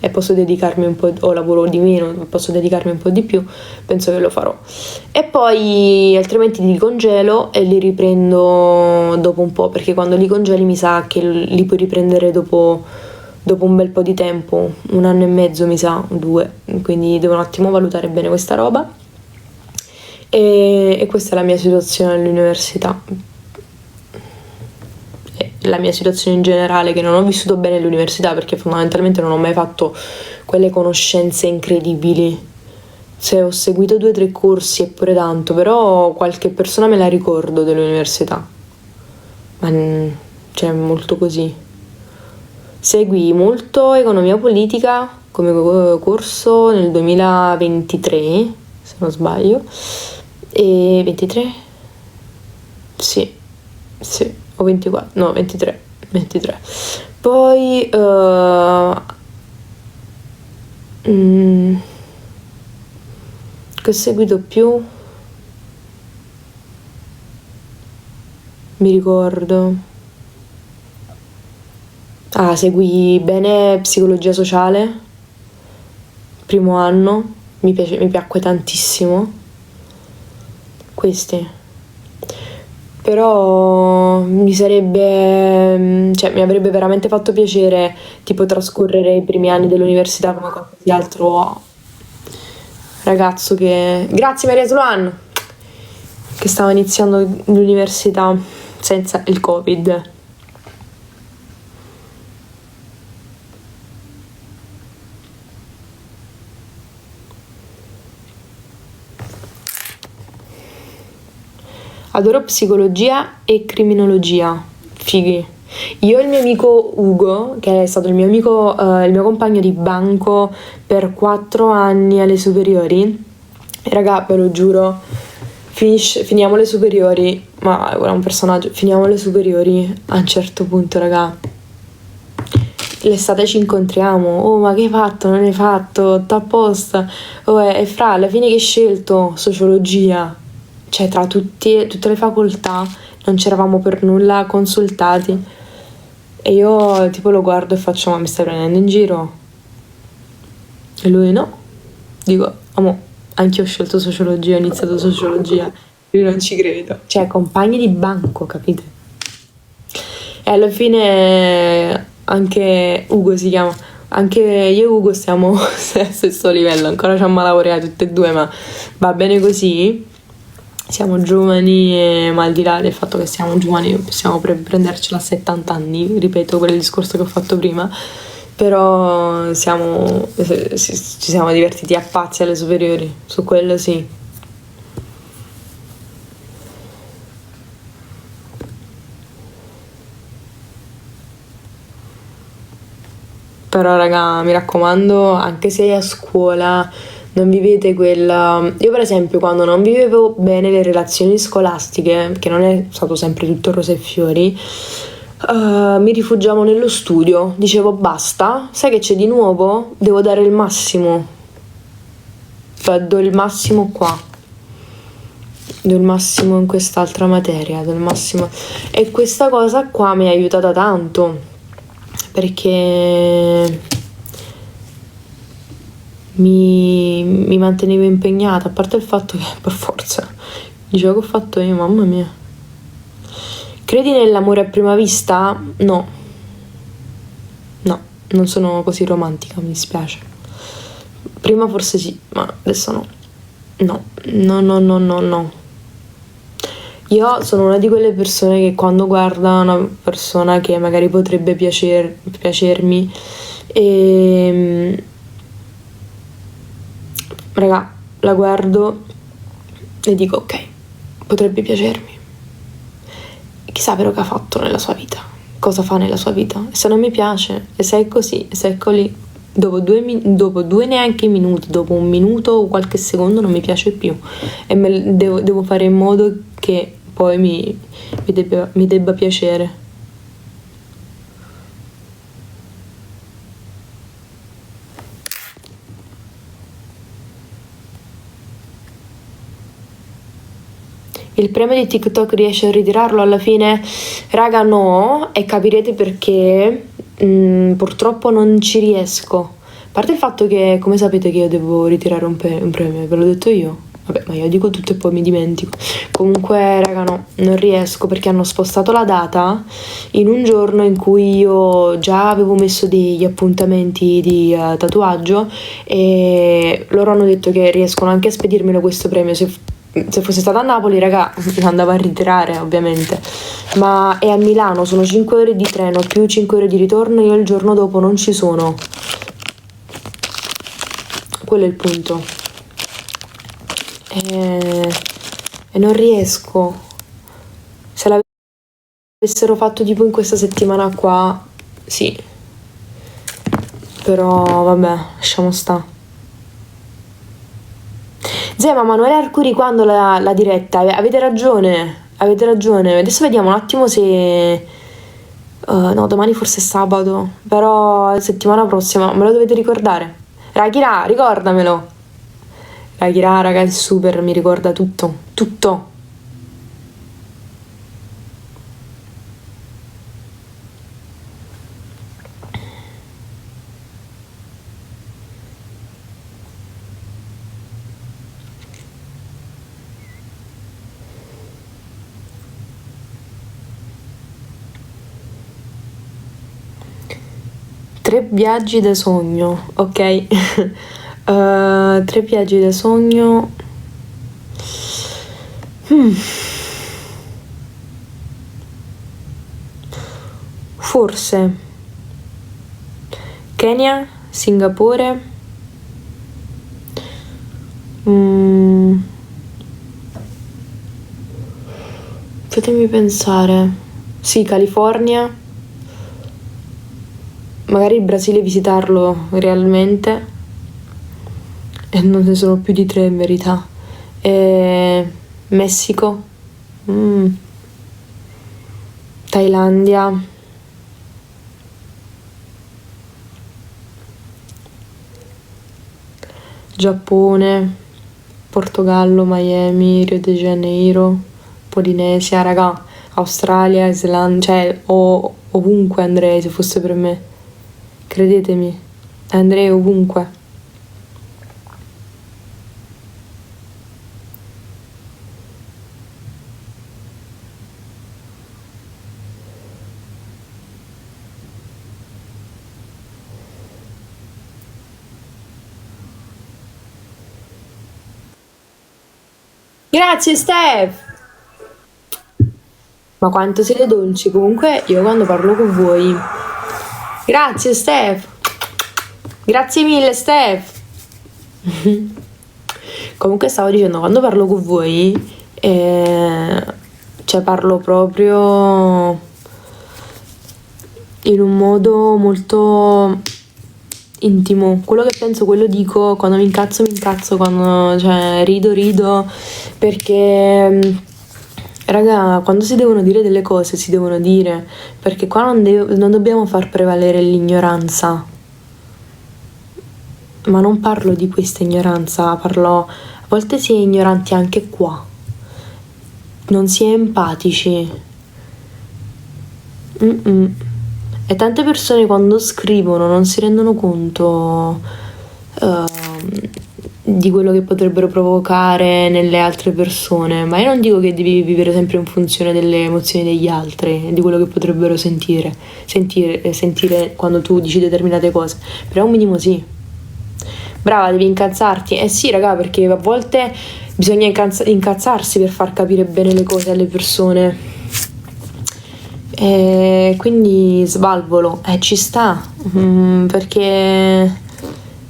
e posso dedicarmi un po', o lavoro di meno, posso dedicarmi un po' di più, penso che lo farò. E poi altrimenti li congelo e li riprendo dopo un po', perché quando li congeli mi sa che li puoi riprendere dopo un bel po' di tempo, 1 anno e mezzo mi sa, 2, quindi devo un attimo valutare bene questa roba. E questa è la mia situazione all'università. E la mia situazione in generale, che non ho vissuto bene all'università perché fondamentalmente non ho mai fatto quelle conoscenze incredibili. Se ho seguito 2 o 3 corsi è pure tanto, però qualche persona me la ricordo dell'università. Ma cioè molto così. Seguì molto economia politica come corso nel 2023, se non sbaglio. E 23? Sì, o 24, no, 23. Poi che ho seguito più? Mi ricordo. Seguì bene psicologia sociale, primo anno, mi piacque tantissimo. Questi. Però mi avrebbe veramente fatto piacere tipo trascorrere i primi anni dell'università come qualsiasi altro ragazzo che... Grazie Maria Sloan! Che stava iniziando l'università senza il Covid. Adoro psicologia e criminologia, fighi. Io e il mio amico Ugo, che è stato il mio amico, il mio compagno di banco per 4 anni alle superiori, e raga, ve lo giuro, finiamo le superiori, ma ora è un personaggio, finiamo le superiori, a un certo punto, raga, l'estate ci incontriamo, oh ma che hai fatto, non hai fatto, t'apposta, oh e fra, alla fine che hai scelto? Sociologia. cioè tra tutte le facoltà non ci eravamo per nulla consultati. E io tipo lo guardo e faccio: ma mi stai prendendo in giro? E lui no. Dico: amo, anche io ho scelto sociologia, ho iniziato sociologia. Io non ci credo. Cioè, compagni di banco, capite? E alla fine anche Ugo si chiama. Anche io e Ugo stiamo allo stesso livello, ancora ci abbiamo laureato tutte e due, ma va bene così. Siamo giovani, ma al di là del fatto che siamo giovani possiamo prendercela a 70 anni, ripeto quel discorso che ho fatto prima, però ci siamo divertiti a pazzi alle superiori, su quello sì. Però raga, mi raccomando, anche se a scuola non vivete quella... Io per esempio quando non vivevo bene le relazioni scolastiche, che non è stato sempre tutto rose e fiori, mi rifugiavo nello studio, dicevo basta, sai che c'è di nuovo? Devo dare il massimo, cioè do il massimo qua, do il massimo in quest'altra materia, do il massimo... E questa cosa qua mi ha aiutata tanto, perché mi mantenevo impegnata, a parte il fatto che per forza dicevo che ho fatto io, mamma mia. Credi nell'amore a prima vista? No, no, non sono così romantica, mi dispiace. Prima forse sì, ma adesso no. No, no, no, no, no, no. Io sono una di quelle persone che quando guarda una persona che magari potrebbe piacermi, raga, la guardo e dico ok, potrebbe piacermi. Chissà però che ha fatto nella sua vita, cosa fa nella sua vita. E se non mi piace, e se è così, e se ecco lì, dopo due neanche minuti, dopo un minuto o qualche secondo non mi piace più. E devo fare in modo che poi mi debba piacere. Il premio di TikTok riesce a ritirarlo alla fine? Raga, no, e capirete perché purtroppo non ci riesco. A parte il fatto che, come sapete che io devo ritirare un premio, ve l'ho detto io. Vabbè, ma io dico tutto e poi mi dimentico. Comunque, raga, no, non riesco perché hanno spostato la data in un giorno in cui io già avevo messo degli appuntamenti di tatuaggio, e loro hanno detto che riescono anche a spedirmelo questo premio se fosse stata a Napoli, raga, andavo a ritirare ovviamente, ma è a Milano, sono 5 ore di treno più 5 ore di ritorno, io il giorno dopo non ci sono, quello è il punto, e non riesco. Se l'avessero fatto tipo in questa settimana qua, sì, però vabbè, lasciamo sta. Zè, ma Manuele Arcuri quando la diretta? Avete ragione, avete ragione. Adesso vediamo un attimo se... no, domani forse è sabato, però settimana prossima, me lo dovete ricordare. Rakira, ricordamelo. Rakira, raga, è super, mi ricorda tutto, tutto. Tre viaggi da sogno, ok? Tre viaggi da sogno. Forse Kenya, Singapore, fatemi pensare. Sì, California, magari il Brasile visitarlo realmente, e non ne sono più di tre in verità. E Messico, Thailandia, Giappone, Portogallo, Miami, Rio de Janeiro, Polinesia, raga, Australia, Islanda, cioè ovunque andrei se fosse per me. Credetemi, andrei ovunque. Grazie Steph! Ma quanto siete dolci, comunque io quando parlo con voi. Grazie Steph! Grazie mille Steph! Comunque stavo dicendo, quando parlo con voi, cioè parlo proprio in un modo molto intimo. Quello che penso, quello dico, quando mi incazzo, quando cioè, rido, perché raga, quando si devono dire delle cose si devono dire, perché qua non dobbiamo far prevalere l'ignoranza. Ma non parlo di questa ignoranza, parlo, a volte si è ignoranti anche qua, non si è empatici. E tante persone quando scrivono non si rendono conto di quello che potrebbero provocare nelle altre persone. Ma io non dico che devi vivere sempre in funzione delle emozioni degli altri, di quello che potrebbero sentire quando tu dici determinate cose, però un minimo sì. Brava, devi incazzarti. Eh sì, raga, perché a volte bisogna incazzarsi per far capire bene le cose alle persone. E quindi svalvolo, ci sta, perché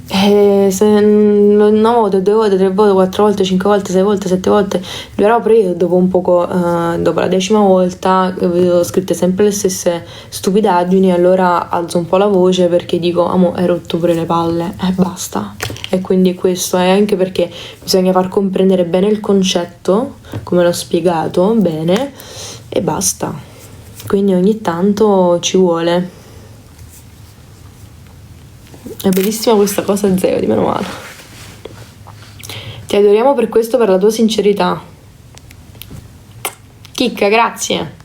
se una volta, due volte, tre volte, quattro volte, cinque volte, sei volte, sette volte, però io dopo un poco, dopo la 10ª volta, vedo scritte sempre le stesse stupidaggini, allora alzo un po' la voce perché dico, amo, hai rotto pure le palle, e basta. E quindi questo è anche perché bisogna far comprendere bene il concetto, come l'ho spiegato bene, e basta. Quindi ogni tanto ci vuole. È bellissima questa cosa, Zeo, di meno male. Ti adoriamo per questo, per la tua sincerità. Chicca, grazie.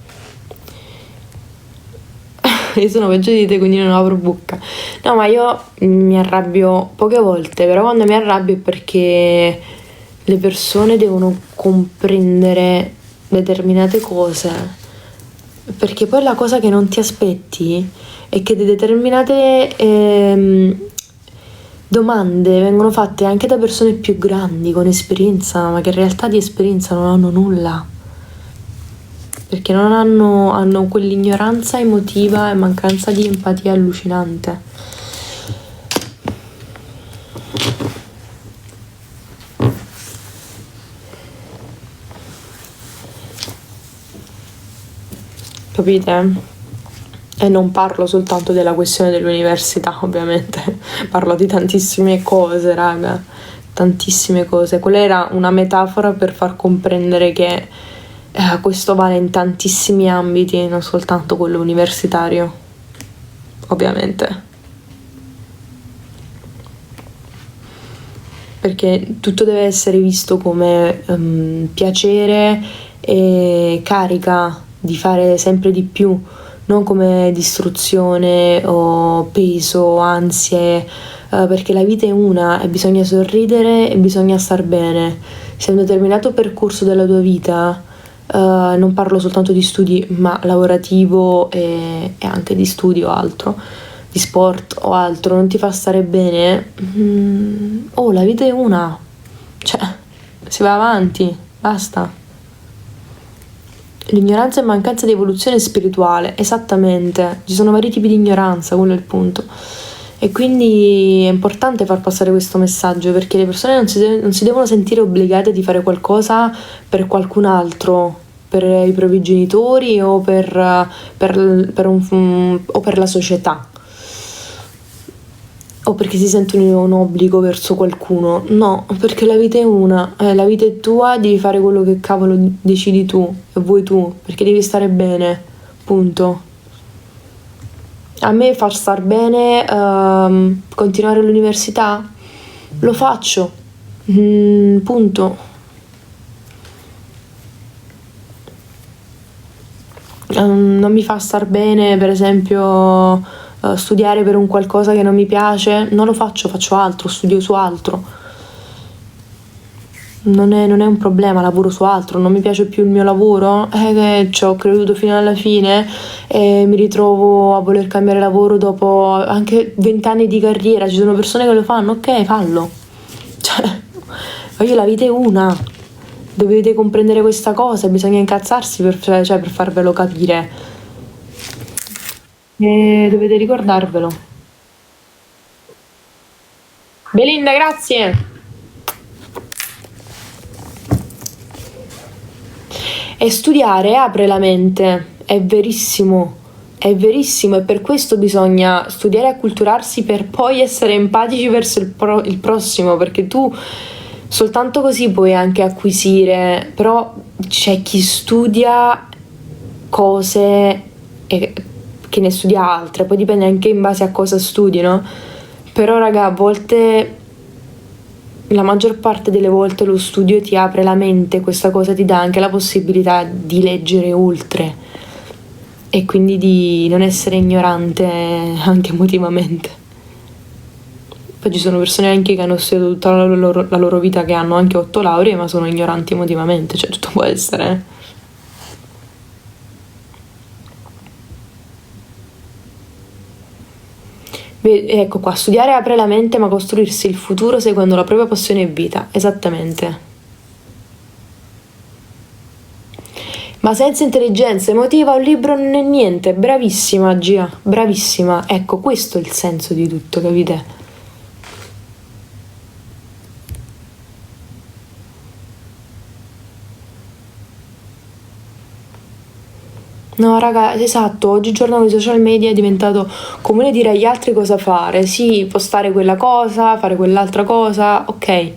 Io sono peggio di te, quindi non apro bocca. No, ma io mi arrabbio poche volte, però quando mi arrabbio è perché le persone devono comprendere determinate cose. Perché poi la cosa che non ti aspetti è che determinate domande vengono fatte anche da persone più grandi, con esperienza, ma che in realtà di esperienza non hanno nulla. Perché non hanno quell'ignoranza emotiva e mancanza di empatia allucinante. Capite? E non parlo soltanto della questione dell'università, ovviamente, parlo di tantissime cose, raga, tantissime cose. Quella era una metafora per far comprendere che questo vale in tantissimi ambiti, non soltanto quello universitario, ovviamente. Perché tutto deve essere visto come piacere e carica di fare sempre di più, non come distruzione o peso, ansie, perché la vita è una e bisogna sorridere e bisogna star bene. Se un determinato percorso della tua vita, non parlo soltanto di studi, ma lavorativo e anche di studi o altro, di sport o altro, non ti fa stare bene, la vita è una, cioè si va avanti, basta. L'ignoranza è mancanza di evoluzione spirituale, esattamente, ci sono vari tipi di ignoranza, quello è il punto. E quindi è importante far passare questo messaggio, perché le persone non si devono sentire obbligate di fare qualcosa per qualcun altro, per i propri genitori o per la società, o perché si sentono un obbligo verso qualcuno. No, perché la vita è una, la vita è tua, devi fare quello che cavolo decidi tu e vuoi tu, perché devi stare bene, punto. A me far star bene, continuare l'università, lo faccio, Punto. Non mi fa star bene, per esempio, studiare per un qualcosa che non mi piace, non lo faccio, faccio altro, studio su altro. Non è un problema, lavoro su altro, non mi piace più il mio lavoro, che ci ho creduto fino alla fine e mi ritrovo a voler cambiare lavoro dopo anche 20 anni di carriera. Ci sono persone che lo fanno, ok, fallo. Cioè, voglio la vita è una, dovete comprendere questa cosa, bisogna incazzarsi per farvelo capire. E dovete ricordarvelo. Belinda, grazie! E studiare apre la mente, è verissimo e per questo bisogna studiare e acculturarsi per poi essere empatici verso il prossimo, perché tu soltanto così puoi anche acquisire, però c'è chi studia cose e che ne studia altre, poi dipende anche in base a cosa studi, no? Però raga, a volte la maggior parte delle volte lo studio ti apre la mente, questa cosa ti dà anche la possibilità di leggere oltre e quindi di non essere ignorante anche emotivamente. Poi ci sono persone anche che hanno studiato tutta la loro vita, che hanno anche 8 lauree, ma sono ignoranti emotivamente, cioè tutto può essere. Ecco qua, studiare apre la mente, ma costruirsi il futuro secondo la propria passione e vita, esattamente. Ma senza intelligenza emotiva un libro non è niente. Bravissima, Gia, bravissima. Ecco, questo è il senso di tutto, capite? No, raga, esatto, oggigiorno con i social media è diventato comune dire agli altri cosa fare. Sì, postare quella cosa, fare quell'altra cosa, ok.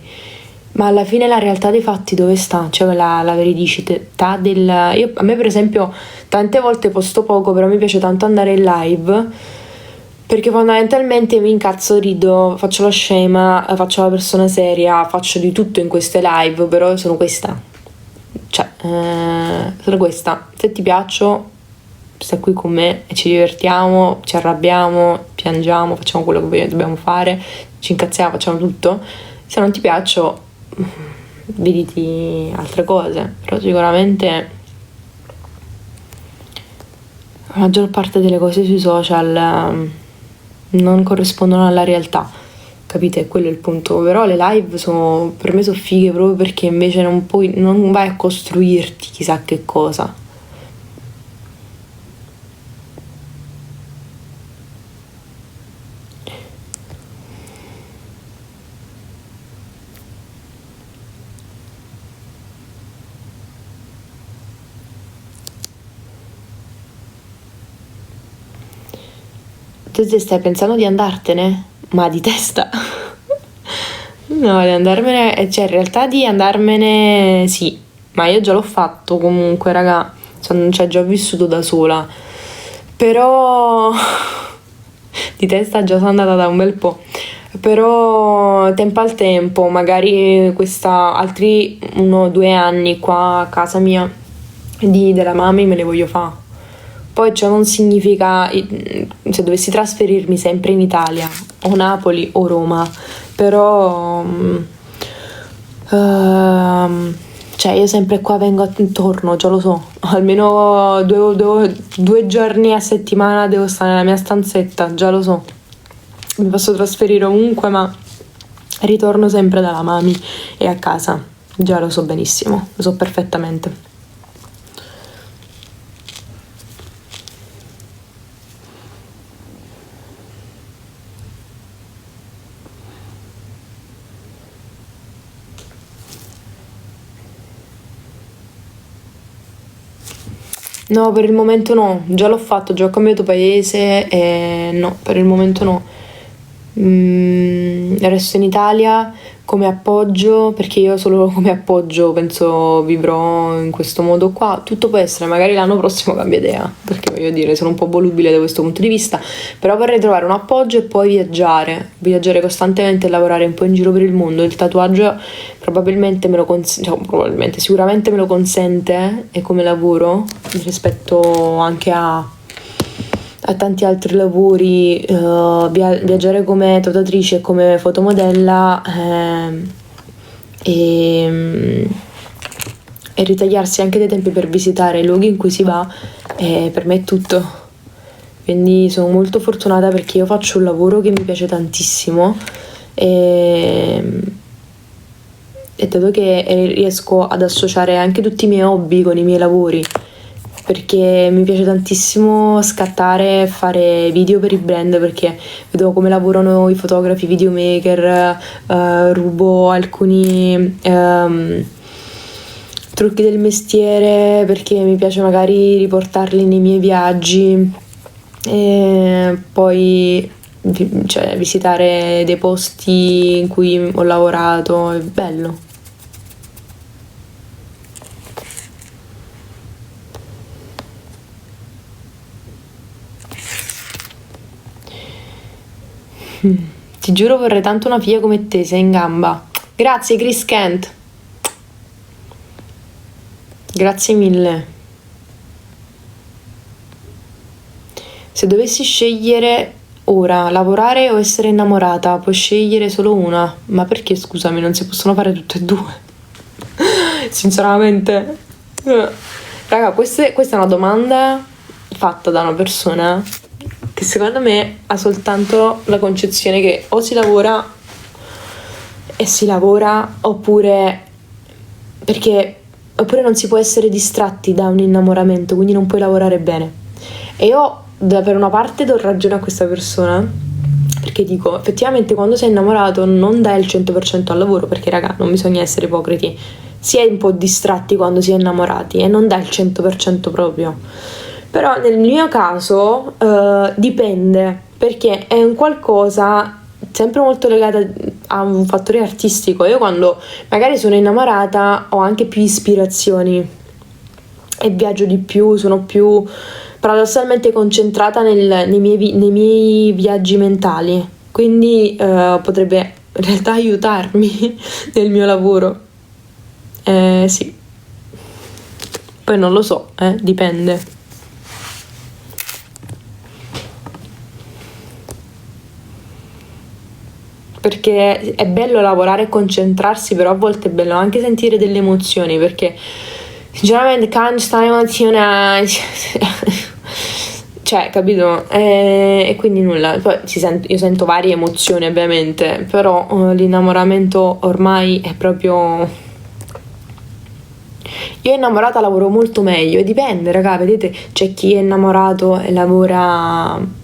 Ma alla fine la realtà dei fatti dove sta? Cioè la veridicità del... a me per esempio tante volte posto poco, però mi piace tanto andare in live perché fondamentalmente mi incazzo, rido, faccio la scema, faccio la persona seria, faccio di tutto in queste live, però sono questa. Cioè, sono questa. Se ti piaccio, stai qui con me e ci divertiamo, ci arrabbiamo, piangiamo, facciamo quello che dobbiamo fare, ci incazziamo, facciamo tutto. Se non ti piaccio, vediti altre cose, però sicuramente la maggior parte delle cose sui social non corrispondono alla realtà, capite? Quello è il punto. Però le live sono, per me sono fighe proprio perché invece non vai a costruirti chissà che cosa. Te stai pensando di andartene? Ma di testa? No, di andarmene, cioè in realtà di andarmene sì, ma io già l'ho fatto comunque, raga, cioè già ho vissuto da sola, però di testa già sono andata da un bel po', però tempo al tempo, magari altri 1 o 2 anni qua a casa mia della mami me ne voglio fare. Poi ciò non significa, se dovessi trasferirmi sempre in Italia, o Napoli o Roma, però cioè io sempre qua vengo intorno, già lo so, almeno 2 giorni a settimana devo stare nella mia stanzetta, già lo so, mi posso trasferire ovunque ma ritorno sempre dalla mami e a casa, già lo so benissimo, lo so perfettamente. No, per il momento no, già l'ho fatto, già ho cambiato paese e no, per il momento no. Resto in Italia, come appoggio, perché io solo come appoggio penso vivrò in questo modo qua. Tutto può essere, magari l'anno prossimo cambio idea, perché voglio dire, sono un po' volubile da questo punto di vista, però vorrei trovare un appoggio e poi viaggiare costantemente e lavorare un po' in giro per il mondo. Il tatuaggio probabilmente me lo sicuramente me lo consente, e come lavoro rispetto anche a tanti altri lavori, viaggiare come tatuatrice e come fotomodella, e ritagliarsi anche dei tempi per visitare i luoghi in cui si va, per me è tutto. Quindi sono molto fortunata perché io faccio un lavoro che mi piace tantissimo, e dato che riesco ad associare anche tutti i miei hobby con i miei lavori, perché mi piace tantissimo scattare e fare video per i brand, perché vedo come lavorano i fotografi, videomaker, rubo alcuni trucchi del mestiere perché mi piace magari riportarli nei miei viaggi, e poi visitare dei posti in cui ho lavorato, è bello. Ti giuro vorrei tanto una figlia come te, sei in gamba. Grazie Chris Kent. Grazie mille. Se dovessi scegliere ora, lavorare o essere innamorata, puoi scegliere solo una. Ma perché, scusami, non si possono fare tutte e due? Sinceramente. Raga, questa è una domanda fatta da una persona che secondo me ha soltanto la concezione che o si lavora oppure non si può essere distratti da un innamoramento, quindi non puoi lavorare bene. E io per una parte do ragione a questa persona, perché dico, effettivamente quando sei innamorato non dai il 100% al lavoro, perché raga, non bisogna essere ipocriti, si è un po' distratti quando si è innamorati e non dai il 100% proprio. Però nel mio caso dipende, perché è un qualcosa sempre molto legato a un fattore artistico. Io quando magari sono innamorata ho anche più ispirazioni e viaggio di più, sono più paradossalmente concentrata nei miei viaggi mentali, quindi potrebbe in realtà aiutarmi nel mio lavoro. Sì, poi non lo so, dipende. Perché è bello lavorare e concentrarsi, però a volte è bello anche sentire delle emozioni, perché sinceramente quando sta emozionata cioè, capito? E quindi nulla. Poi io sento varie emozioni ovviamente, però l'innamoramento ormai è proprio... Io innamorata lavoro molto meglio, e dipende, raga, vedete, c'è chi è innamorato e lavora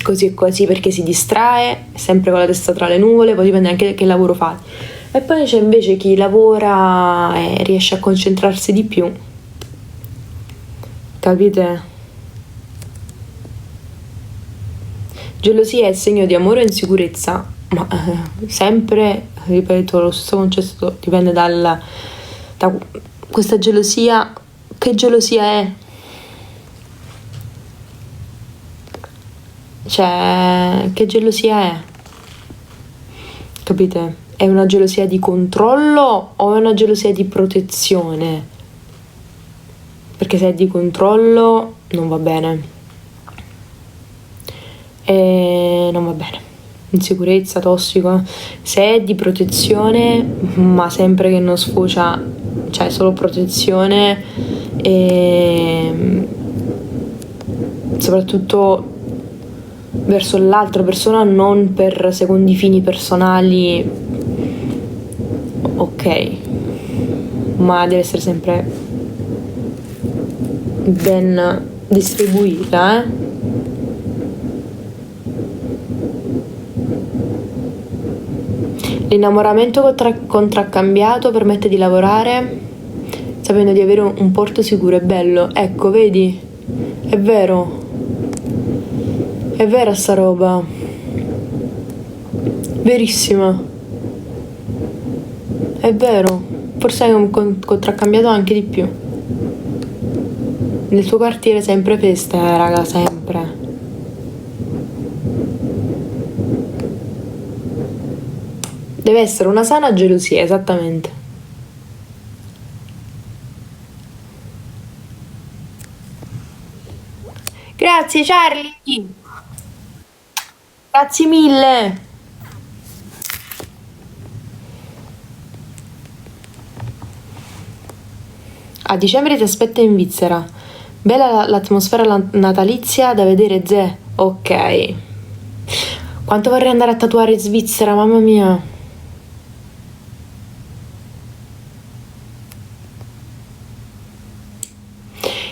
così e così perché si distrae, sempre con la testa tra le nuvole, poi dipende anche che lavoro fai. E poi c'è invece chi lavora e riesce a concentrarsi di più. Capite? Gelosia è segno di amore o insicurezza? Ma sempre, ripeto, lo stesso concetto dipende da questa gelosia. Che gelosia è? Cioè, che gelosia è? Capite? È una gelosia di controllo o è una gelosia di protezione? Perché se è di controllo non va bene. Non va bene. Insicurezza, tossico. Se è di protezione, ma sempre che non sfocia, cioè solo protezione, e soprattutto verso l'altra persona, non per secondi fini personali, ok, ma deve essere sempre ben distribuita, L'innamoramento contraccambiato permette di lavorare sapendo di avere un porto sicuro e bello. Ecco, vedi? È vero. È vera sta roba. Verissima. È vero, forse hai contraccambiato anche di più. Nel tuo quartiere sempre feste, raga, sempre. Deve essere una sana gelosia, esattamente. Grazie Charlie! Grazie mille! A dicembre ti aspetta in Svizzera. Bella l'atmosfera natalizia da vedere, Ze. Ok. Quanto vorrei andare a tatuare in Svizzera, mamma mia.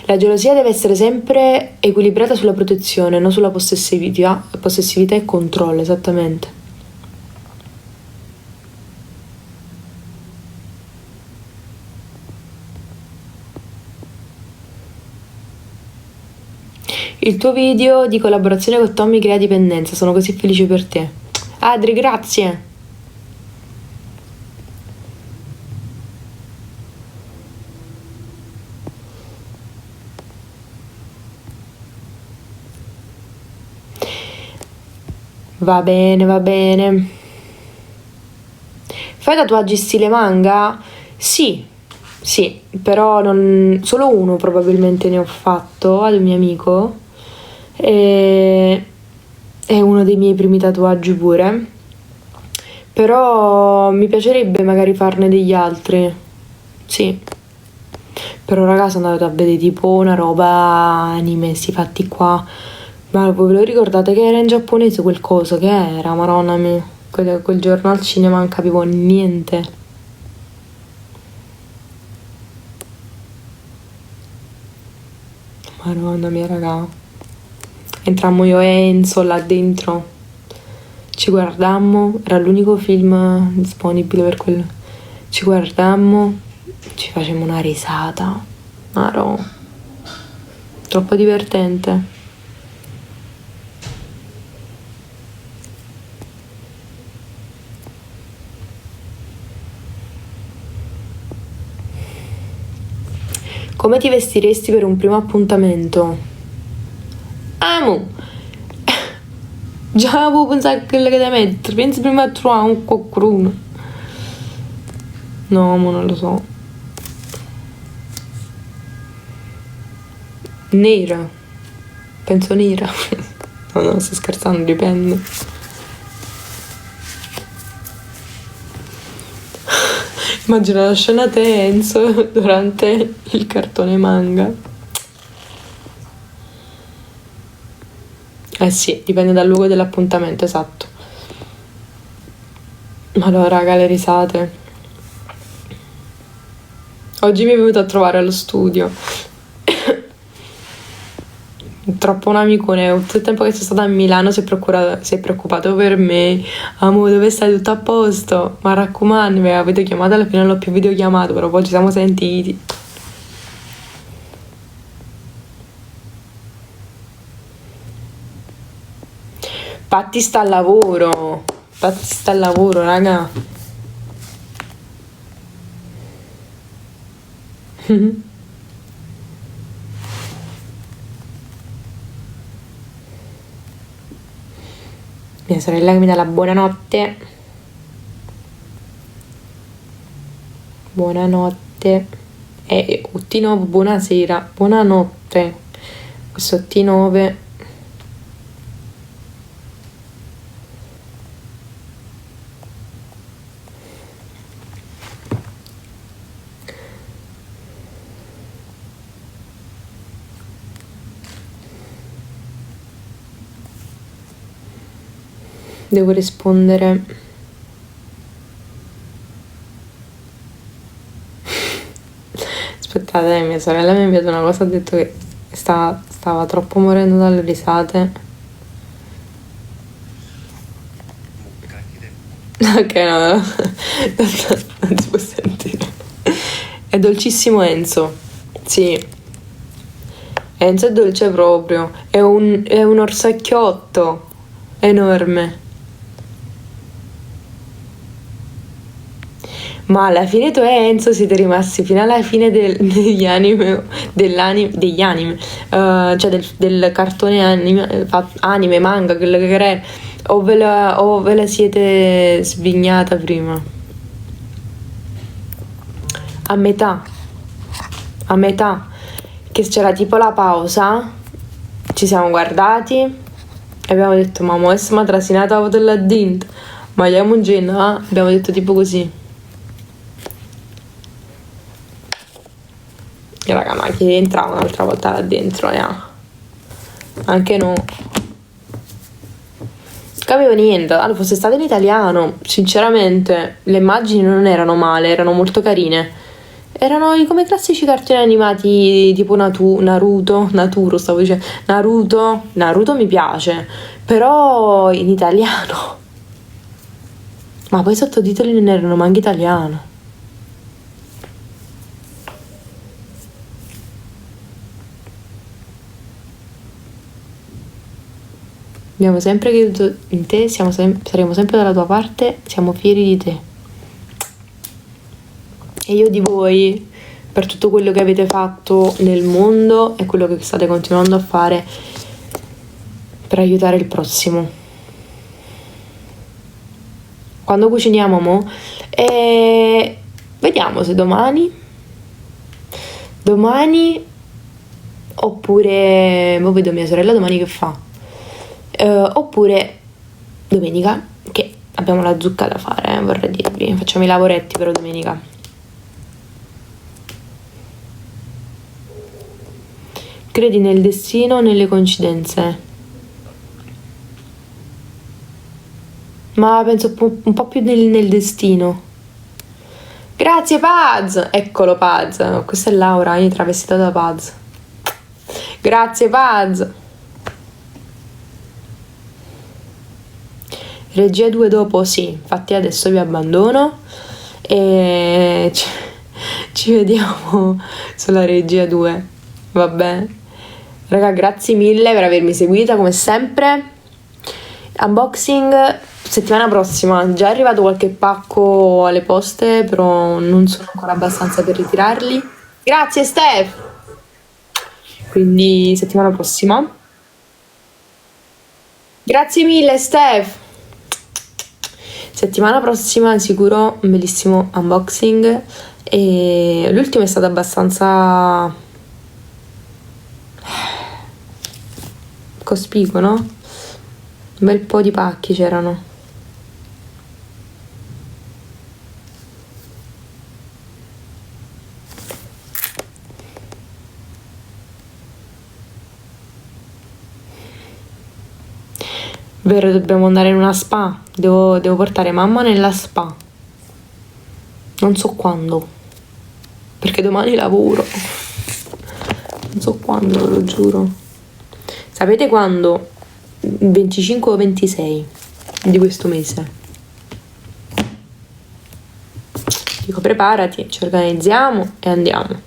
La gelosia deve essere sempre equilibrata sulla protezione, non sulla possessività e controllo, esattamente. Il tuo video di collaborazione con Tommy crea dipendenza, sono così felice per te. Adri, grazie. Va bene, va bene. Fai tatuaggi stile manga? Sì, sì, però solo uno probabilmente ne ho fatto ad un mio amico. E è uno dei miei primi tatuaggi pure. Però mi piacerebbe magari farne degli altri. Sì. Però raga sono andata a vedere tipo una roba anime, sti fatti qua. Ma ve lo ricordate che era in giapponese quel coso? Che era? Maronna mia. Quel giorno al cinema non capivo niente. Madonna mia raga. Entrammo io e Enzo là dentro. Ci guardammo, era l'unico film disponibile per quello. Ci guardammo, ci facemmo una risata. Maro. Troppo divertente. Come ti vestiresti per un primo appuntamento? Amo! Già avevo pensato a quello che da mettere. Pensi prima a trovare un qualcuno. No, ma non lo so. Nera. Penso nera. No, sto scherzando, dipende. Immagina la scena tenso durante il cartone manga. Eh sì, dipende dal luogo dell'appuntamento, esatto. Allora, raga, le risate. Oggi mi è venuto a trovare allo studio. Troppo un amicone, tutto il tempo che sono stata a Milano si è preoccupato per me. Amo, dove stai? Tutto a posto? Ma raccomando, mi aveva videochiamato, alla fine non l'ho più videochiamato, però poi ci siamo sentiti. Patti sta al lavoro. Patti sta al lavoro, raga. Mia sorella che mi dà la buonanotte. Buonanotte. E T9, buonasera. Buonanotte. Questo T9. Devo rispondere. Aspettate, mia sorella mi ha inviato una cosa, ha detto che stava troppo morendo dalle risate. Ok, no, non si può sentire. È dolcissimo Enzo. Sì. Enzo è dolce proprio. È un orsacchiotto enorme. Ma alla fine tu e Enzo siete rimasti fino alla fine degli anime, degli anime, cioè del cartone anime, manga, quello che è, o ve la siete svignata prima? A metà, a metà, che c'era tipo la pausa, ci siamo guardati e abbiamo detto, ma mo' è trasinata la là dentro, ma andiamo in gena, abbiamo detto tipo così. E raga, ma chi entra un'altra volta là dentro, anche no. Capivo niente. Allora, fosse stato in italiano, sinceramente, le immagini non erano male, erano molto carine. Erano come i classici cartoni animati tipo Naruto, stavo dicendo. Naruto mi piace, però in italiano. Ma poi i sottotitoli non erano manco italiano. Abbiamo sempre creduto in te, saremo sempre dalla tua parte, siamo fieri di te. E io di voi, per tutto quello che avete fatto nel mondo e quello che state continuando a fare per aiutare il prossimo. Quando cuciniamo, mo, vediamo se domani, oppure, mo vedo mia sorella domani che fa. Oppure domenica, che abbiamo la zucca da fare, vorrei dirvi, facciamo i lavoretti però domenica. Credi nel destino o nelle coincidenze? Ma penso un po' più nel destino. Grazie Paz! Eccolo Paz, questa è Laura, io travestita da Paz. Grazie Paz! Regia 2 dopo? Sì, infatti adesso vi abbandono e ci vediamo sulla regia 2, vabbè. Raga, grazie mille per avermi seguita come sempre. Unboxing settimana prossima, già è arrivato qualche pacco alle poste, però non sono ancora abbastanza per ritirarli. Grazie Steph! Quindi settimana prossima. Grazie mille Steph! Settimana prossima sicuro un bellissimo unboxing e l'ultimo è stato abbastanza cospicuo, no? Un bel po' di pacchi c'erano. Vero, dobbiamo andare in una spa. Devo portare mamma nella spa. Non so quando. Perché domani lavoro. Non so quando, ve lo giuro. Sapete quando? 25 o 26 di questo mese. Dico, preparati, ci organizziamo e andiamo.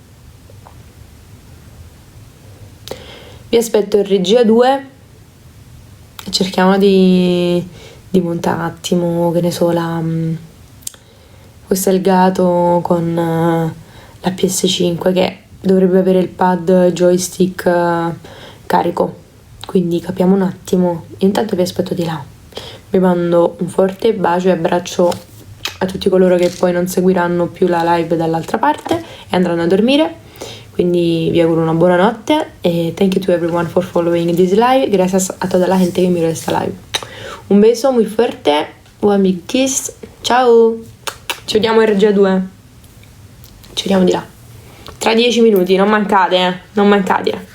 Vi aspetto in regia 2. Cerchiamo di montare un attimo, che ne so, questo è il gato con la PS5 che dovrebbe avere il pad joystick carico, quindi capiamo un attimo. Intanto vi aspetto di là. Vi mando un forte bacio e abbraccio a tutti coloro che poi non seguiranno più la live dall'altra parte e andranno a dormire. Quindi vi auguro una buona notte e thank you to everyone for following this live. Gracias a toda la gente que mira esta live. Un beso muy fuerte, one big kiss, ciao! Ci vediamo in regia 2. Ci vediamo di là. Tra 10 minuti, non mancate, non mancate.